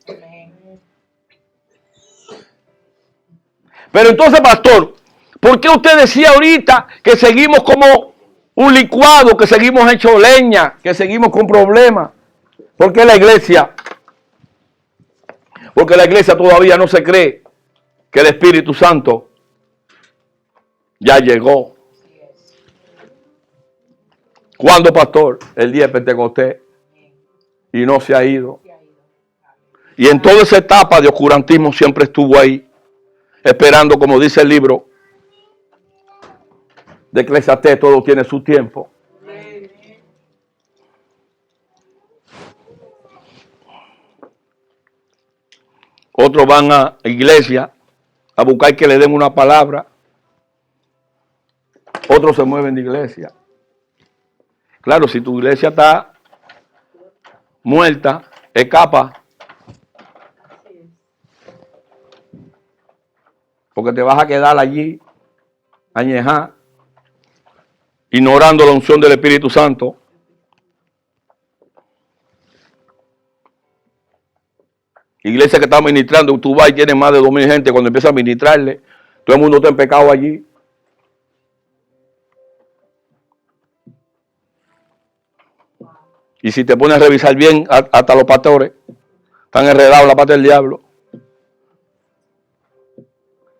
Pero entonces, pastor, ¿por qué usted decía ahorita que seguimos como un licuado, que seguimos hecho leña, que seguimos con problemas? ¿Por qué la iglesia? Porque la iglesia todavía no se cree que el Espíritu Santo ya llegó. ¿Cuándo, pastor? El día de Pentecostés. Y no se ha ido. Y en toda esa etapa de oscurantismo siempre estuvo ahí, esperando, como dice el libro de Eclesiastés, todo tiene su tiempo. Otros van a iglesia a buscar que le den una palabra. Otros se mueven de iglesia. Claro, si tu iglesia está muerta, escapa. Porque te vas a quedar allí, añejar, ignorando la unción del Espíritu Santo. Iglesia que está ministrando, tú vas y tienes más de 2,000 gente, cuando empiezas a ministrarle, todo el mundo está en pecado allí. Y si te pones a revisar bien, hasta los pastores están enredados en la pata del diablo.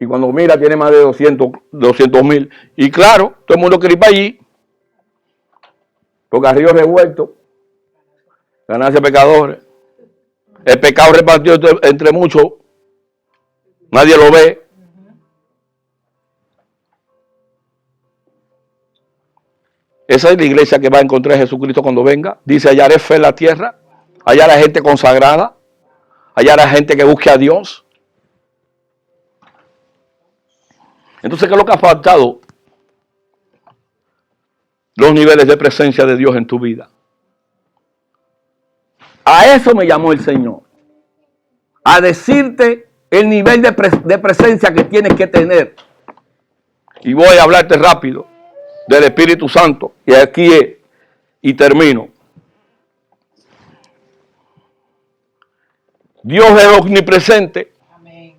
Y cuando mira, tiene más de 200,000. Y claro, todo el mundo quiere ir para allí. Porque a río revuelto, ganancia de pecadores. El pecado repartido entre muchos, nadie lo ve. Esa es la iglesia que va a encontrar a Jesucristo cuando venga. Dice, hallaré fe en la tierra, hallará gente consagrada, hallará gente que busque a Dios. Entonces, ¿qué es lo que ha faltado? Los niveles de presencia de Dios en tu vida. A eso me llamó el Señor. A decirte el nivel de presencia que tienes que tener. Y voy a hablarte rápido del Espíritu Santo. Y aquí y termino. Dios es omnipresente. Amén.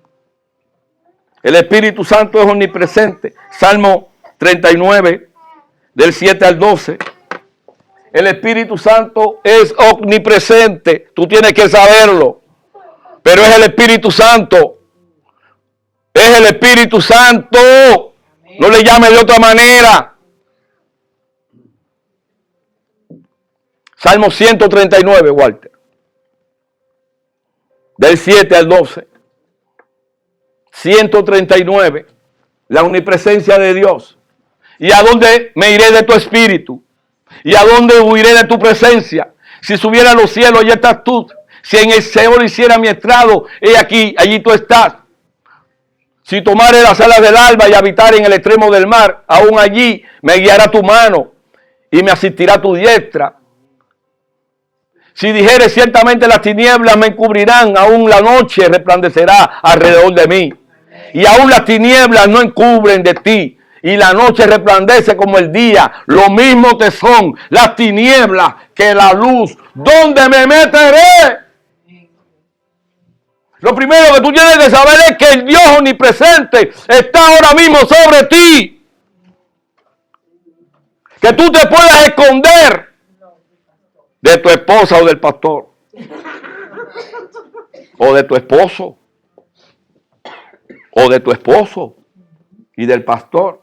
El Espíritu Santo es omnipresente. Salmo 39, del 7 al 12. El Espíritu Santo es omnipresente. Tú tienes que saberlo. Pero es el Espíritu Santo. Es el Espíritu Santo. No le llames de otra manera. Salmo 139, Walter. Del 7 al 12. 139. La omnipresencia de Dios. ¿Y a dónde me iré de tu espíritu? ¿Y a dónde huiré de tu presencia? Si subiera a los cielos, allí estás tú. Si en el Seol hiciera mi estrado, he aquí, allí tú estás. Si tomare las alas del alba y habitar en el extremo del mar, aún allí me guiará tu mano y me asistirá tu diestra. Si dijere ciertamente las tinieblas me encubrirán, aún la noche resplandecerá alrededor de mí. Y aún las tinieblas no encubren de ti. Y la noche resplandece como el día. Lo mismo te son las tinieblas que la luz. ¿Dónde me meteré? Lo primero que tú tienes que saber es que el Dios omnipresente está ahora mismo sobre ti. Que tú te puedas esconder de tu esposa o del pastor. O de tu esposo. O de tu esposo y del pastor.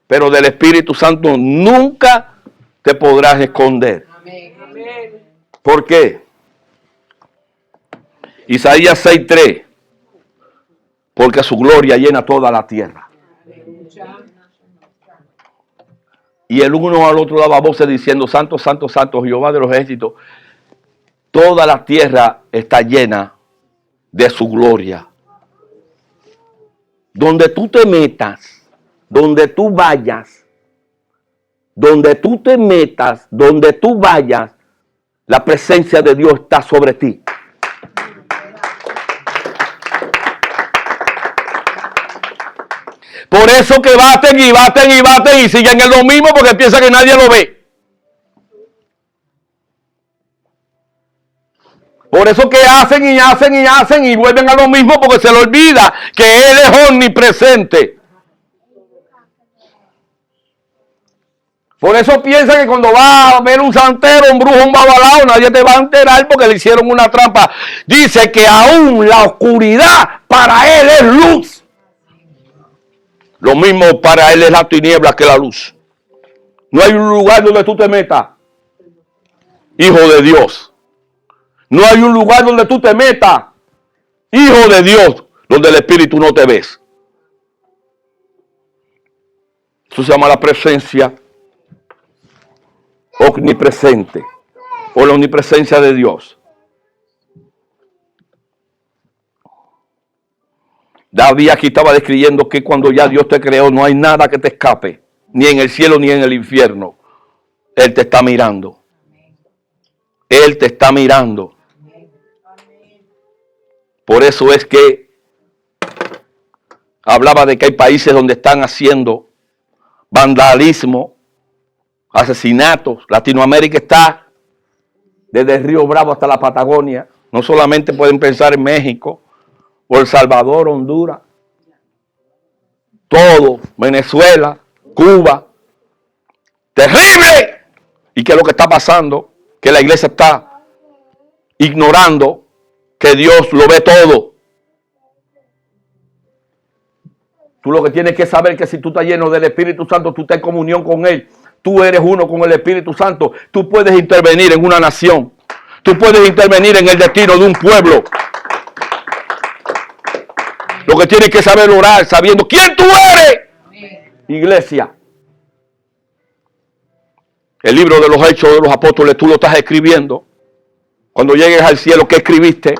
Pero del Espíritu Santo nunca te podrás esconder. Amén. ¿Por qué? Isaías 6:3. Porque su gloria llena toda la tierra. Y el uno al otro daba voces diciendo, Santo, Santo, Santo, Jehová de los ejércitos. Toda la tierra está llena de su gloria. Donde tú te metas, donde tú vayas, donde tú te metas, donde tú vayas, la presencia de Dios está sobre ti. Por eso que baten y baten y baten y siguen en lo mismo porque piensan que nadie lo ve. Por eso que hacen y hacen y hacen y vuelven a lo mismo porque se le olvida que Él es omnipresente. Por eso piensa que cuando va a ver un santero, un brujo, un babalao, nadie te va a enterar porque le hicieron una trampa. Dice que aún la oscuridad para Él es luz. Lo mismo para Él es la tiniebla que la luz. No hay un lugar donde tú te metas, hijo de Dios. No hay un lugar donde tú te metas, hijo de Dios, donde el Espíritu no te ves. Eso se llama la presencia omnipresente o la omnipresencia de Dios. David aquí estaba describiendo que cuando ya Dios te creó no hay nada que te escape, ni en el cielo ni en el infierno. Él te está mirando. Él te está mirando. Por eso es que hablaba de que hay países donde están haciendo vandalismo, asesinatos. Latinoamérica está desde el Río Bravo hasta la Patagonia. No solamente pueden pensar en México, o El Salvador, Honduras, todo, Venezuela, Cuba. ¡Terrible! ¿Y qué es lo que está pasando? Que la iglesia está ignorando que Dios lo ve todo. Tú lo que tienes que saber es que si tú estás lleno del Espíritu Santo, tú estás en comunión con Él. Tú eres uno con el Espíritu Santo. Tú puedes intervenir en una nación. Tú puedes intervenir en el destino de un pueblo. Lo que tienes que saber orar sabiendo quién tú eres. Iglesia. El libro de los Hechos de los Apóstoles tú lo estás escribiendo. Cuando llegues al cielo, ¿qué escribiste?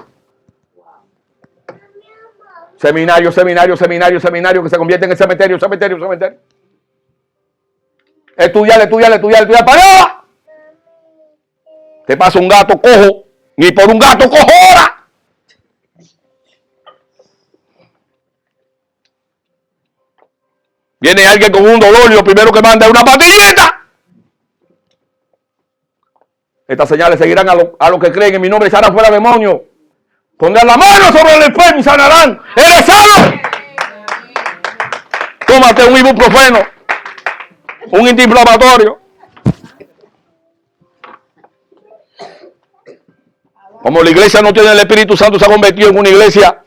Seminario, seminario, seminario, seminario, que se convierte en cementerio, cementerio, cementerio. Estudiar, estudiar, estudiar, estudiar. ¡Para! Te pasa un gato cojo, ni por un gato cojo ahora. Viene alguien con un dolor y lo primero que manda es una pastillita. Estas señales seguirán a los que creen en mi nombre y echarán fuera demonios. Pondrán la mano sobre el enfermo y sanarán. ¡Eres sano! Tómate un ibuprofeno, un antiinflamatorio. Como la iglesia no tiene el Espíritu Santo, se ha convertido en una iglesia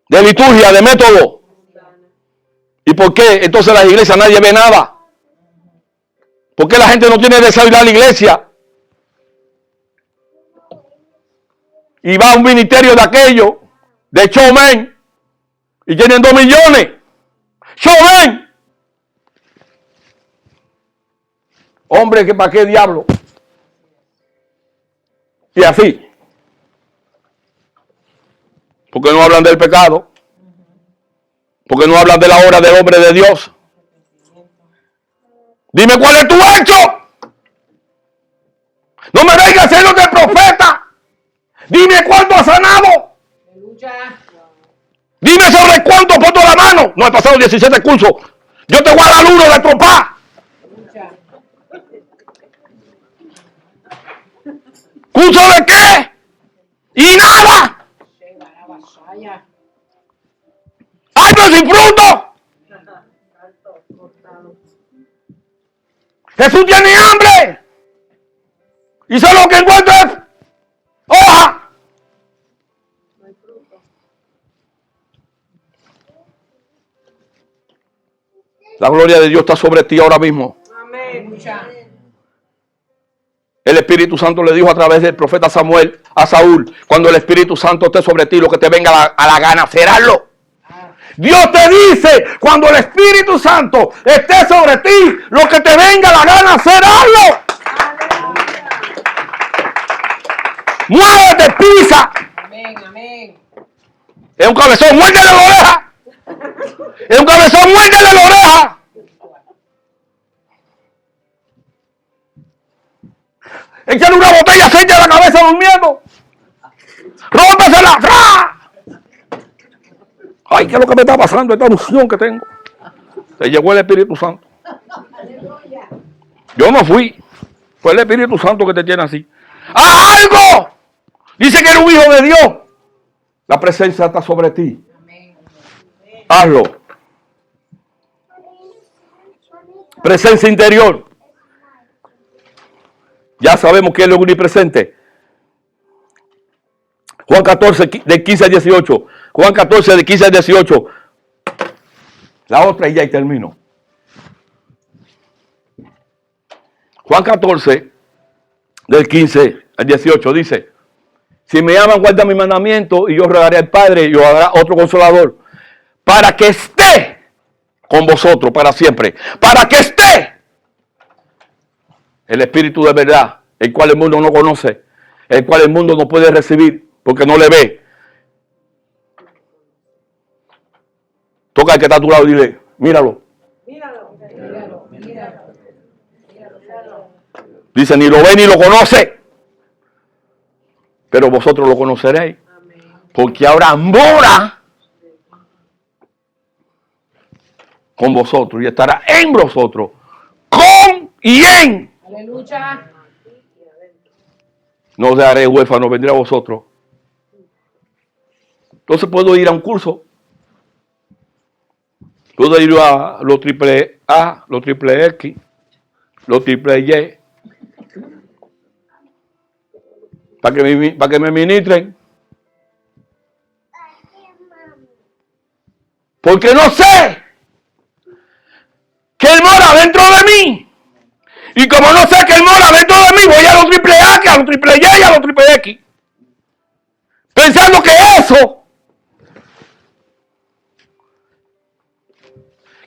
de liturgia, de método. ¿Y por qué? Entonces las iglesias nadie ve nada. ¿Por qué la gente no tiene deseo de ir a la iglesia? Y va a un ministerio de aquello, de showman, y tienen 2 millones. ¡Showman! Hombre, ¿que para qué diablo? Y así. Porque no hablan del pecado. Porque no hablan de la obra del hombre de Dios. Dime cuál es tu hecho. No me vengas haciendo de profeta. Dime cuánto has sanado. Dime sobre cuánto has puesto la mano. No he pasado 17 cursos. Yo te voy a dar uno de trompar. ¿Curso de qué? Y nada. ¡Árbol sin fruto! Jesús tiene hambre. Y solo lo que encuentra es hoja. La gloria de Dios está sobre ti ahora mismo. Amén. El Espíritu Santo le dijo a través del profeta Samuel a Saúl: cuando el Espíritu Santo esté sobre ti, lo que te venga a la gana, seráslo. Dios te dice, cuando el Espíritu Santo esté sobre ti, lo que te venga a la gana, seráslo. Muévete, pisa. Amén, amén. Es un cabezón, muérdele la oreja. Es un cabezón, muérdele la oreja. Échale una botella de aceite a la cabeza durmiendo. Rómpesela. ¡Fra! Ay, ¿qué es lo que me está pasando? Esta unción que tengo. Se llegó el Espíritu Santo. Yo no fui. Fue el Espíritu Santo que te tiene así. ¡Haz algo! Dice que eres un hijo de Dios. La presencia está sobre ti. Hazlo. Presencia interior. Ya sabemos que Él es omnipresente. Juan 14, de 15 a 18. Juan 14, de 15 a 18. La otra y ya y termino. Juan 14, del 15 al 18 dice: si me aman, guarda mi mandamiento, y yo rogaré al Padre y os dará otro consolador, para que esté con vosotros para siempre. Para que esté el Espíritu de verdad, el cual el mundo no conoce, el cual el mundo no puede recibir porque no le ve. Toca al que está a tu lado y dile: míralo. Míralo, míralo, míralo. Dice: ni lo ve ni lo conoce, pero vosotros lo conoceréis, porque ahora mora con vosotros y estará en vosotros, con y en. Aleluya. No os dejaré huérfano, vendré a vosotros. Entonces puedo ir a un curso. Puedo ir a los triple A, los triple X, los triple Y, para que me ministren. Porque no sé que Él mora dentro de mí. Y como no sé que Él mora dentro de mí, voy a los triple A, a los triple Y y a los triple X. Pensando que eso,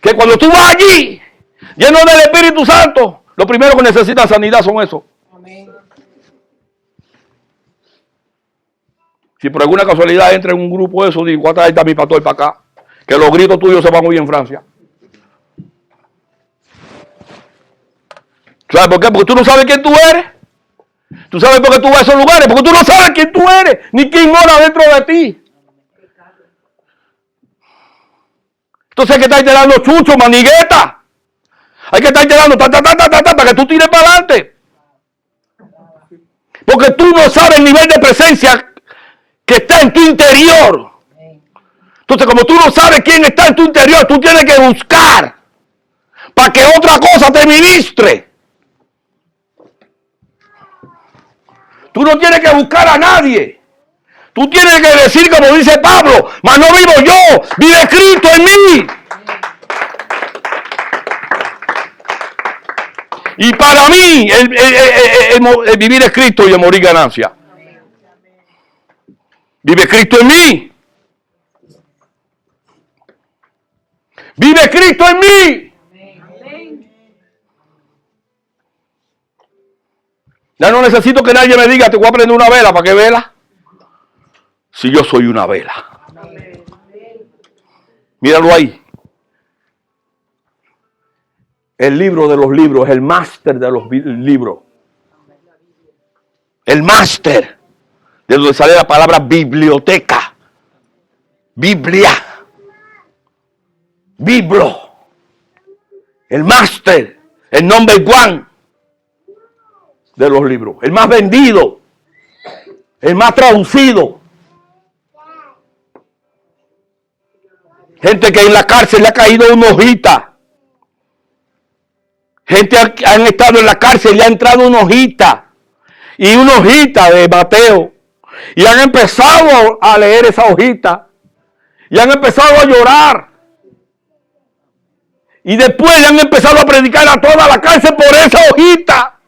que cuando tú vas allí, lleno del Espíritu Santo, lo primero que necesita sanidad son eso. Amén. Si por alguna casualidad entra en un grupo de eso, digo, voy a traer a mi pastor para acá, que los gritos tuyos se van a oír en Francia. ¿Sabes por qué? Porque tú no sabes quién tú eres. Tú sabes por qué tú vas a esos lugares, porque tú no sabes quién tú eres, ni quién mora dentro de ti. Entonces hay que estar dando chucho, manigueta. Hay que estar dando para que tú tires para adelante. Porque tú no sabes el nivel de presencia que está en tu interior. Entonces, como tú no sabes quién está en tu interior, tú tienes que buscar para que otra cosa te ministre. Tú no tienes que buscar a nadie. Tú tienes que decir, como dice Pablo, mas no vivo yo, vive Cristo en mí. Y para mí, el vivir es Cristo y el morir ganancia. Vive Cristo en mí. Vive Cristo en mí. Ya no necesito que nadie me diga, te voy a prender una vela, ¿para qué vela? Si yo soy una vela. Míralo ahí. El libro de los libros, el máster de los libros. El máster. De donde sale la palabra biblioteca. Biblia. Biblo. El máster. El number one de los libros. El más vendido. El más traducido. Gente que en la cárcel le ha caído una hojita. Gente han estado en la cárcel y le ha entrado una hojita. Y una hojita de Mateo. Y han empezado a leer esa hojita. Y han empezado a llorar. Y después le han empezado a predicar a toda la cárcel por esa hojita.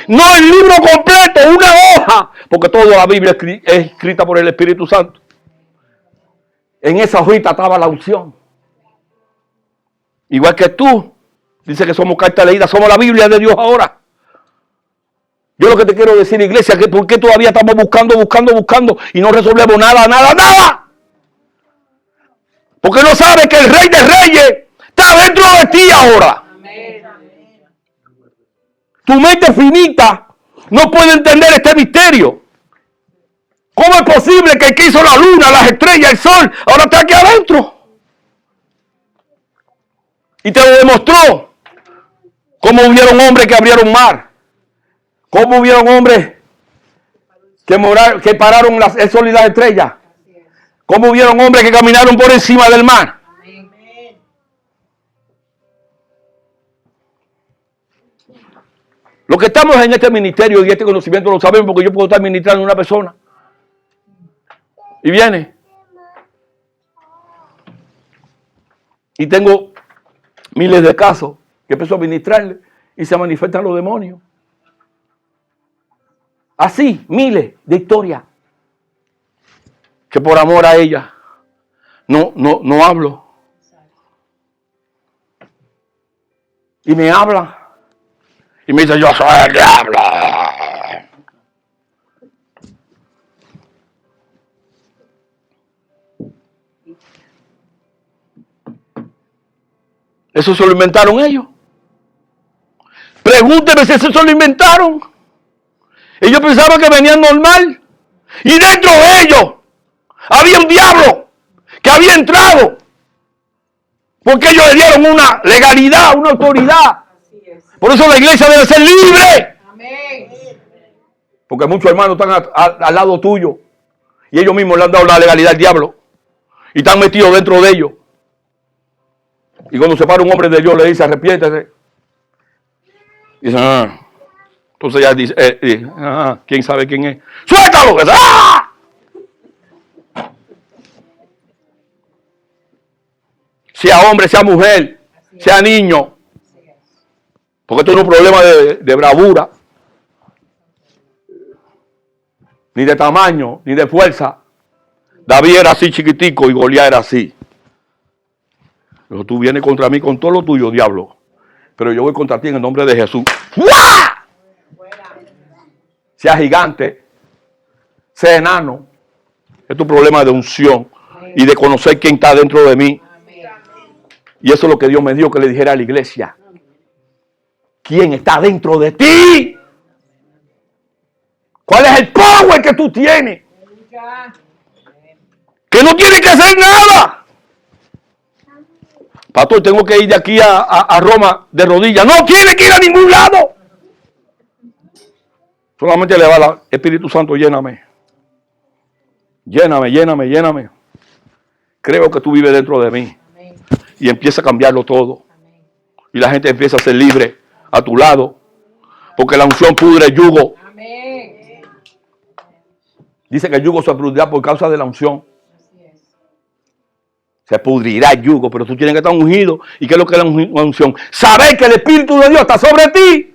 No el libro completo, una hoja. Porque toda la Biblia es escrita por el Espíritu Santo. En esa hojita estaba la unción. Igual que tú. Dice que somos carta leída, somos la Biblia de Dios ahora. Yo lo que te quiero decir, iglesia, que por qué todavía estamos buscando y no resolvemos nada. Porque no sabes que el Rey de Reyes está dentro de ti ahora. Tu mente finita no puede entender este misterio. ¿Cómo es posible que el que hizo la luna, las estrellas, el sol, ahora está aquí adentro? Y te lo demostró. Cómo hubieron hombres que abrieron mar. Cómo hubieron hombres que pararon el sol y las estrellas. Cómo hubieron hombres que caminaron por encima del mar. Los que estamos en este ministerio y este conocimiento lo sabemos porque yo puedo estar ministrando a una persona. Y viene. Y tengo miles de casos que empezó a ministrarle y se manifiestan los demonios. Así, miles de historias. Que por amor a ella no hablo. Y me habla. Y me dice, yo soy el diablo. Eso se lo inventaron ellos. Pregúnteme si eso se lo inventaron. Ellos pensaban que venían normal. Y dentro de ellos había un diablo que había entrado. Porque ellos le dieron una legalidad, una autoridad. Por eso la iglesia debe ser libre. Amén. Porque muchos hermanos están al lado tuyo. Y ellos mismos le han dado la legalidad al diablo. Y están metidos dentro de ellos. Y cuando se para un hombre de Dios le dice, arrepiéntese. Dice, Entonces ya dice, ¿quién sabe quién es? ¡Suéltalo! ¡Ah! Sea hombre, sea mujer, sea niño. Porque esto no es un problema de bravura, ni de tamaño, ni de fuerza. David era así chiquitico y Goliat era así. Pero tú vienes contra mí con todo lo tuyo, diablo. Pero yo voy contra ti en el nombre de Jesús. ¡Fua! Sea gigante, sea enano. Es tu problema de unción y de conocer quién está dentro de mí. Y eso es lo que Dios me dio que le dijera a la iglesia. ¿Quién está dentro de ti? ¿Cuál es el power que tú tienes? Que no tienes que hacer nada. Pastor, tengo que ir de aquí a Roma de rodillas. No tiene que ir a ningún lado. Solamente le va al Espíritu Santo, lléname. Lléname, lléname, lléname. Creo que tú vives dentro de mí. Y empieza a cambiarlo todo. Y la gente empieza a ser libre a tu lado. Porque la unción pudre el yugo. Dice que el yugo se pudrirá por causa de la unción. Se pudrirá el yugo, pero tú tienes que estar ungido. ¿Y qué es lo que es la unción? Saber que el Espíritu de Dios está sobre ti.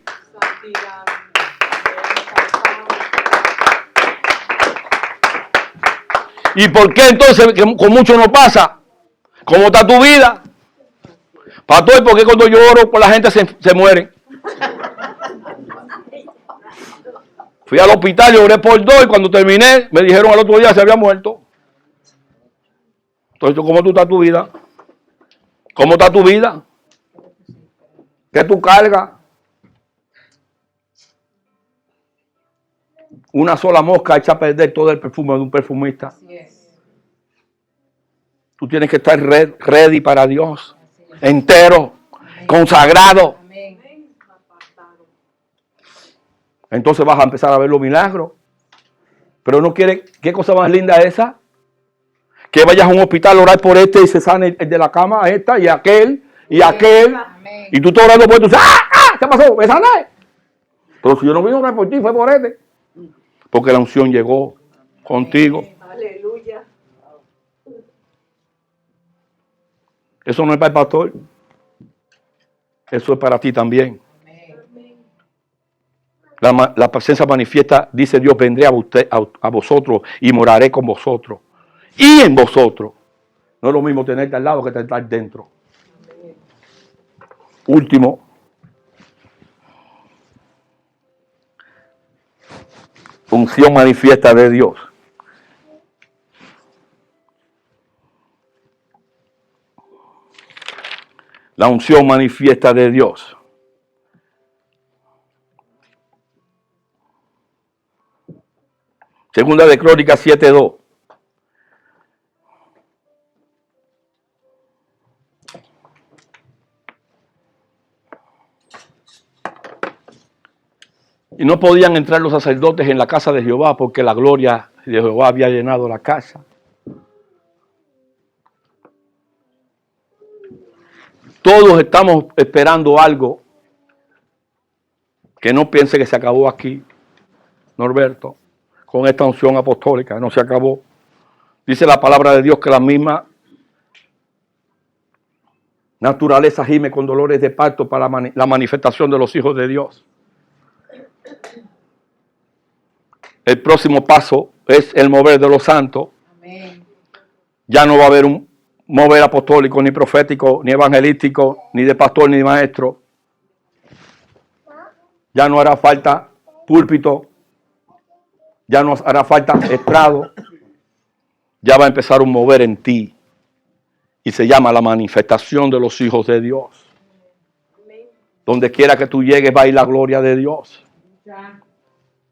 ¿Y por qué entonces con mucho no pasa? ¿Cómo está tu vida? Pastor, ¿por qué cuando yo oro por la gente se muere? Fui al hospital y oré por 2 y cuando terminé me dijeron al otro día se había muerto. Entonces, ¿cómo tú estás tu vida? ¿Cómo está tu vida? ¿Qué tú cargas? Una sola mosca echa a perder todo el perfume de un perfumista. Así es. Tú tienes que estar ready para Dios. Entero, consagrado. Amén. Entonces vas a empezar a ver los milagros. Pero no quieres, ¿qué cosa más linda es esa? Que vayas a un hospital a orar por este y se sane el de la cama, esta y aquel y aquel. Amén. Y tú estás orando por esto. ¡Ah! ¿Qué pasó? ¿Me sané? Pero si yo no vine a orar por ti, fue por este. Porque la unción llegó contigo. Aleluya. Eso no es para el pastor. Eso es para ti también. La presencia manifiesta, dice Dios, vendré a vosotros y moraré con vosotros. Y en vosotros. No es lo mismo tenerte al lado que estar dentro. Último. Unción manifiesta de Dios. La unción manifiesta de Dios. Segunda de Crónicas 7:2. Y no podían entrar los sacerdotes en la casa de Jehová porque la gloria de Jehová había llenado la casa. Todos estamos esperando algo que no piense que se acabó aquí, Norberto, con esta unción apostólica. No se acabó. Dice la palabra de Dios que la misma naturaleza gime con dolores de parto para la manifestación de los hijos de Dios. El próximo paso es el mover de los santos. Amén. Ya no va a haber un mover apostólico, ni profético, ni evangelístico, ni de pastor, ni de maestro. Ya no hará falta púlpito. Ya no hará falta estrado. Ya va a empezar un mover en ti. Y se llama la manifestación de los hijos de Dios. Donde quiera que tú llegues va a ir la gloria de Dios.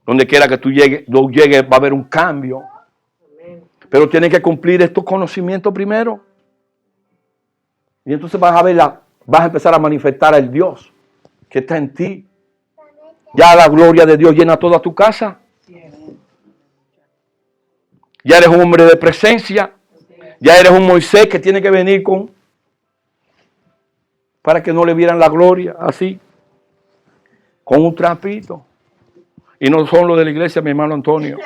Donde quiera que tú llegues va a haber un cambio. Pero tienes que cumplir estos conocimientos primero. Y entonces vas a empezar a manifestar al Dios que está en ti. Ya la gloria de Dios llena toda tu casa. Ya eres un hombre de presencia. Ya eres un Moisés que tiene que venir para que no le vieran la gloria así. Con un trapito. Y no son los de la iglesia, mi hermano Antonio.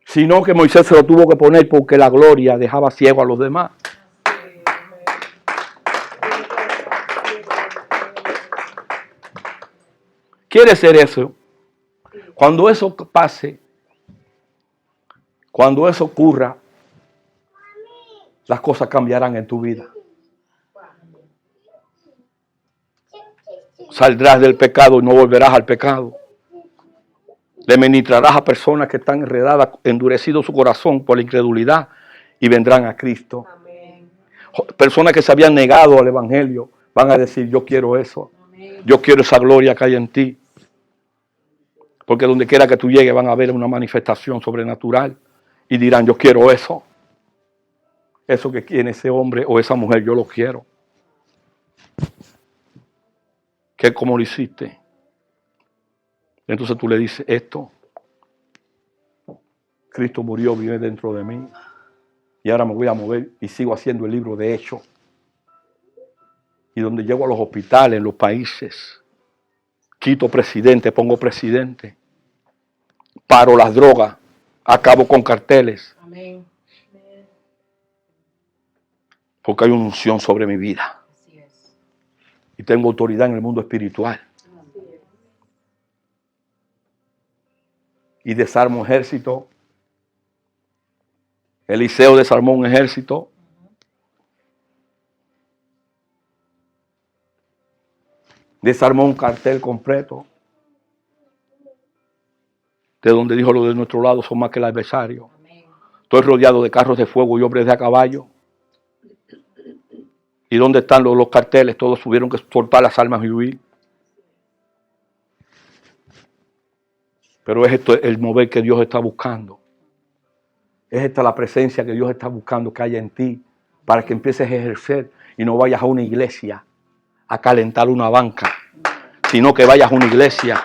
Sino que Moisés se lo tuvo que poner porque la gloria dejaba ciego a los demás. ¿Quiere ser eso? Cuando eso pase, cuando eso ocurra, las cosas cambiarán en tu vida. Saldrás del pecado y no volverás al pecado. Le ministrarás a personas que están enredadas, endurecido su corazón por la incredulidad y vendrán a Cristo. Amén. Personas que se habían negado al evangelio van a decir: yo quiero eso. Amén. Yo quiero esa gloria que hay en ti. Porque donde quiera que tú llegues van a ver una manifestación sobrenatural y dirán: yo quiero eso. Eso que tiene ese hombre o esa mujer, yo lo quiero. ¿Qué? ¿Cómo lo hiciste? Entonces tú le dices esto: Cristo murió, vive dentro de mí. Y ahora me voy a mover y sigo haciendo el libro de Hechos. Y donde llego a los hospitales, en los países, quito presidente, pongo presidente. Paro las drogas, acabo con carteles. Amén. Porque hay una unción sobre mi vida. Así es. Y tengo autoridad en el mundo espiritual. Así es. Y desarmo ejército. Eliseo desarmó un ejército. Desarmó un cartel completo. De donde dijo: los de nuestro lado son más que el adversario. Amén. Estoy rodeado de carros de fuego y hombres de a caballo. ¿Y dónde están los carteles? Todos tuvieron que soltar las armas y huir. Pero es esto el mover que Dios está buscando. Es esta la presencia que Dios está buscando que haya en ti, para que empieces a ejercer y no vayas a una iglesia a calentar una banca, sino que vayas a una iglesia,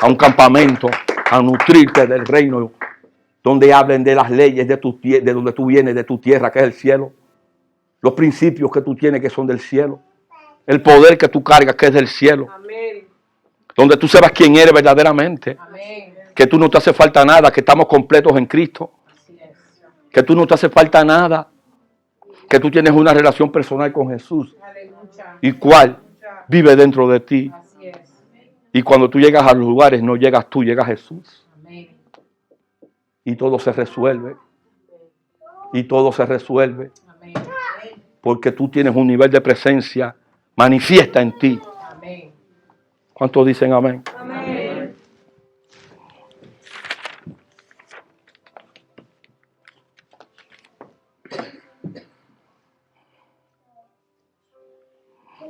a un campamento, a nutrirte del reino, donde hablen de las leyes de donde tú vienes, de tu tierra, que es el cielo, los principios que tú tienes, que son del cielo, el poder que tú cargas, que es del cielo, Amén. donde tú sepas quién eres verdaderamente, Amén. que tú no te hace falta nada, que estamos completos en Cristo, Así es. que tú no te hace falta nada, que tú tienes una relación personal con Jesús, Aleluya. y cuál vive dentro de ti. Así es. Y cuando tú llegas a los lugares, no llegas tú, llega Jesús. Amén. Y todo se resuelve. Y todo se resuelve. Amén. Porque tú tienes un nivel de presencia manifiesta en ti. Amén. ¿Cuántos dicen amén? Amén.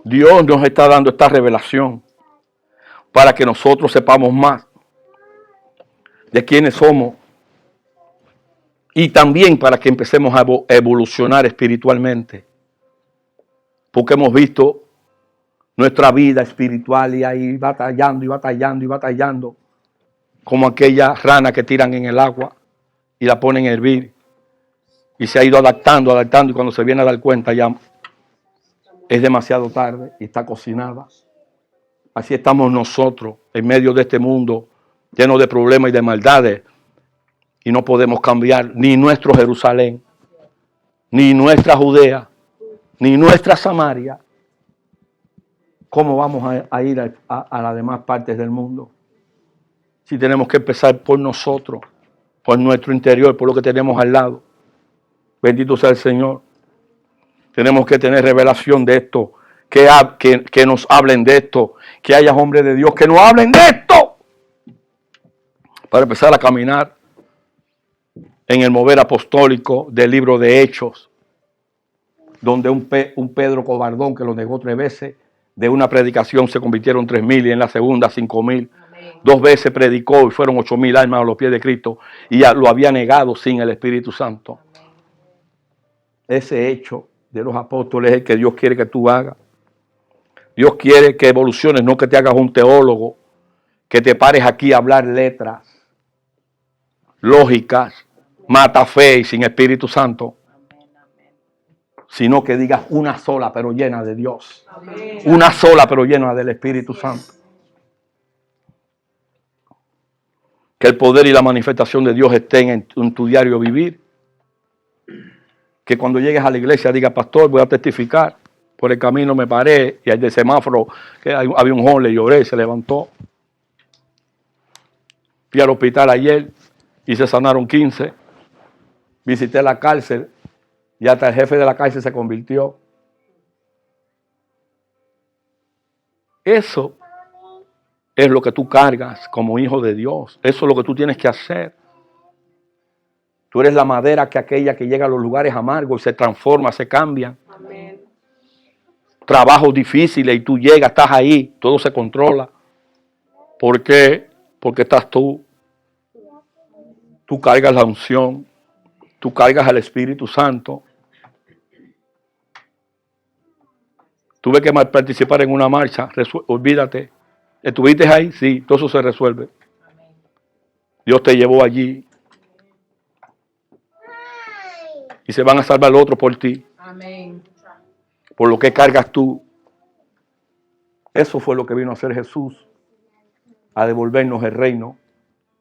Dios nos está dando esta revelación para que nosotros sepamos más de quiénes somos y también para que empecemos a evolucionar espiritualmente. Porque hemos visto nuestra vida espiritual y ahí batallando y batallando y batallando, como aquella rana que tiran en el agua y la ponen a hervir y se ha ido adaptando y cuando se viene a dar cuenta ya es demasiado tarde y está cocinada. Así estamos nosotros en medio de este mundo lleno de problemas y de maldades y no podemos cambiar ni nuestro Jerusalén, ni nuestra Judea, ni nuestra Samaria. ¿Cómo vamos a ir a las demás partes del mundo? Si tenemos que empezar por nosotros, por nuestro interior, por lo que tenemos al lado. Bendito sea el Señor. Tenemos que tener revelación de esto, que nos hablen de esto, que haya hombres de Dios que nos hablen de esto, para empezar a caminar en el mover apostólico del libro de Hechos, donde un Pedro cobardón que lo negó 3 veces, de una predicación se convirtieron 3,000 y en la segunda 5,000. Amén. 2 veces predicó y fueron 8,000 almas a los pies de Cristo y ya lo había negado sin el Espíritu Santo. Ese hecho de los apóstoles es el que Dios quiere que tú hagas. Dios quiere que evoluciones, no que te hagas un teólogo, que te pares aquí a hablar letras, lógicas, mata fe y sin Espíritu Santo, sino que digas una sola pero llena de Dios. Amén. Una sola pero llena del Espíritu Santo. Que el poder y la manifestación de Dios estén en tu diario vivir. Que cuando llegues a la iglesia diga: pastor, voy a testificar. Por el camino me paré y al de semáforo que había un joven, le lloré, se levantó. Fui al hospital ayer y se sanaron 15. Visité la cárcel Y hasta el jefe de la cárcel se convirtió. Eso es lo que tú cargas como hijo de Dios. Eso es lo que tú tienes que hacer. Tú eres la madera que aquella que llega a los lugares amargos y se transforma, se cambia. Amén. Trabajos difíciles y tú llegas, estás ahí, todo se controla. ¿Por qué? Porque estás tú. Tú cargas la unción. Tú cargas al Espíritu Santo. Tuve que participar en una marcha. Olvídate. ¿Estuviste ahí? Sí, todo eso se resuelve. Dios te llevó allí. Y se van a salvar los otros por ti. Amén. Por lo que cargas tú. Eso fue lo que vino a hacer Jesús. A devolvernos el reino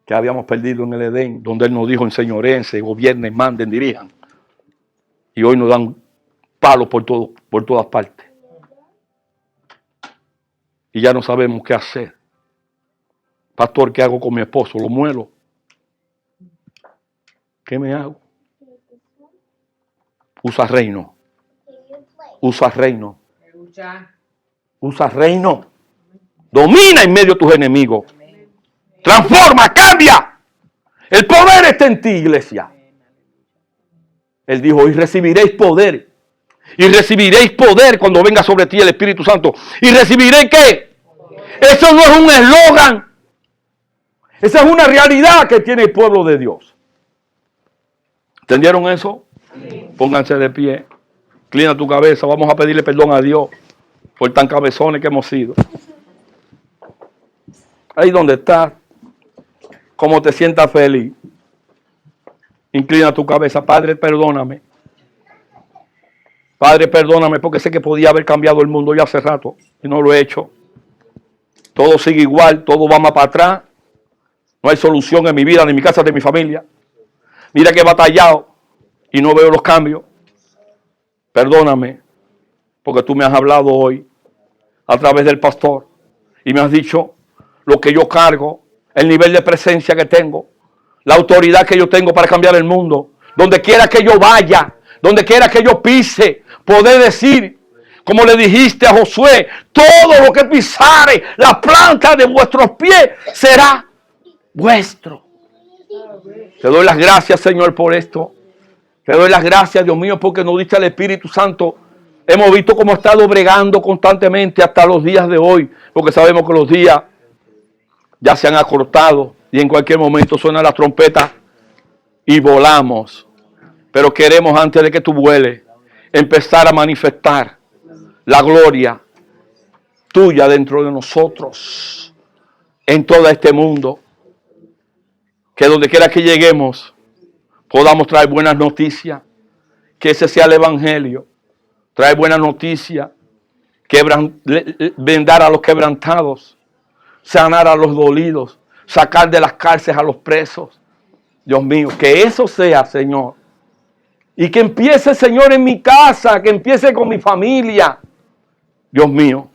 que habíamos perdido en el Edén. Donde Él nos dijo: enseñoréense, gobiernen, manden, dirijan. Y hoy nos dan palos por todas partes. Y ya no sabemos qué hacer. Pastor, ¿qué hago con mi esposo? ¿Lo muelo? ¿Qué me hago? Usa reino. Usa reino. Usa reino. Domina en medio de tus enemigos. Transforma, cambia. El poder está en ti, iglesia. Él dijo: y recibiréis poder. Y recibiréis poder cuando venga sobre ti el Espíritu Santo. ¿Y recibiréis qué? Eso no es un eslogan. Esa es una realidad que tiene el pueblo de Dios. ¿Entendieron eso? Sí. Pónganse de pie. Inclina tu cabeza. Vamos a pedirle perdón a Dios por tan cabezones que hemos sido. Ahí donde estás, como te sientas feliz. Inclina tu cabeza. Padre, perdóname. Padre, perdóname, porque sé que podía haber cambiado el mundo ya hace rato y no lo he hecho. Todo sigue igual, todo va más para atrás. No hay solución en mi vida, ni en mi casa, ni en mi familia. Mira que he batallado y no veo los cambios. Perdóname, porque tú me has hablado hoy a través del pastor y me has dicho lo que yo cargo, el nivel de presencia que tengo, la autoridad que yo tengo para cambiar el mundo. Donde quiera que yo vaya, donde quiera que yo pise, poder decir, como le dijiste a Josué: todo lo que pisare la planta de vuestros pies será vuestro. Te doy las gracias, Señor, por esto. Te doy las gracias, Dios mío, porque nos diste al Espíritu Santo. Hemos visto cómo ha estado bregando constantemente hasta los días de hoy, porque sabemos que los días ya se han acortado y en cualquier momento suena la trompeta y volamos. Pero queremos, antes de que tú vueles, empezar a manifestar la gloria tuya dentro de nosotros, en todo este mundo. Que donde quiera que lleguemos, podamos traer buenas noticias. Que ese sea el evangelio. Traer buenas noticias. Vendar a los quebrantados. Sanar a los dolidos. Sacar de las cárceles a los presos. Dios mío, que eso sea, Señor. Y que empiece, Señor, en mi casa, que empiece con mi familia. Dios mío,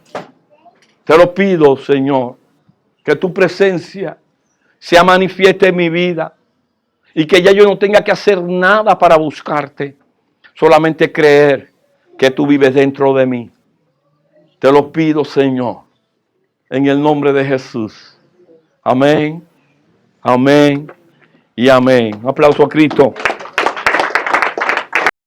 te lo pido, Señor, que tu presencia sea manifiesta en mi vida y que ya yo no tenga que hacer nada para buscarte, solamente creer que tú vives dentro de mí. Te lo pido, Señor, en el nombre de Jesús. Amén, amén y amén. Un aplauso a Cristo.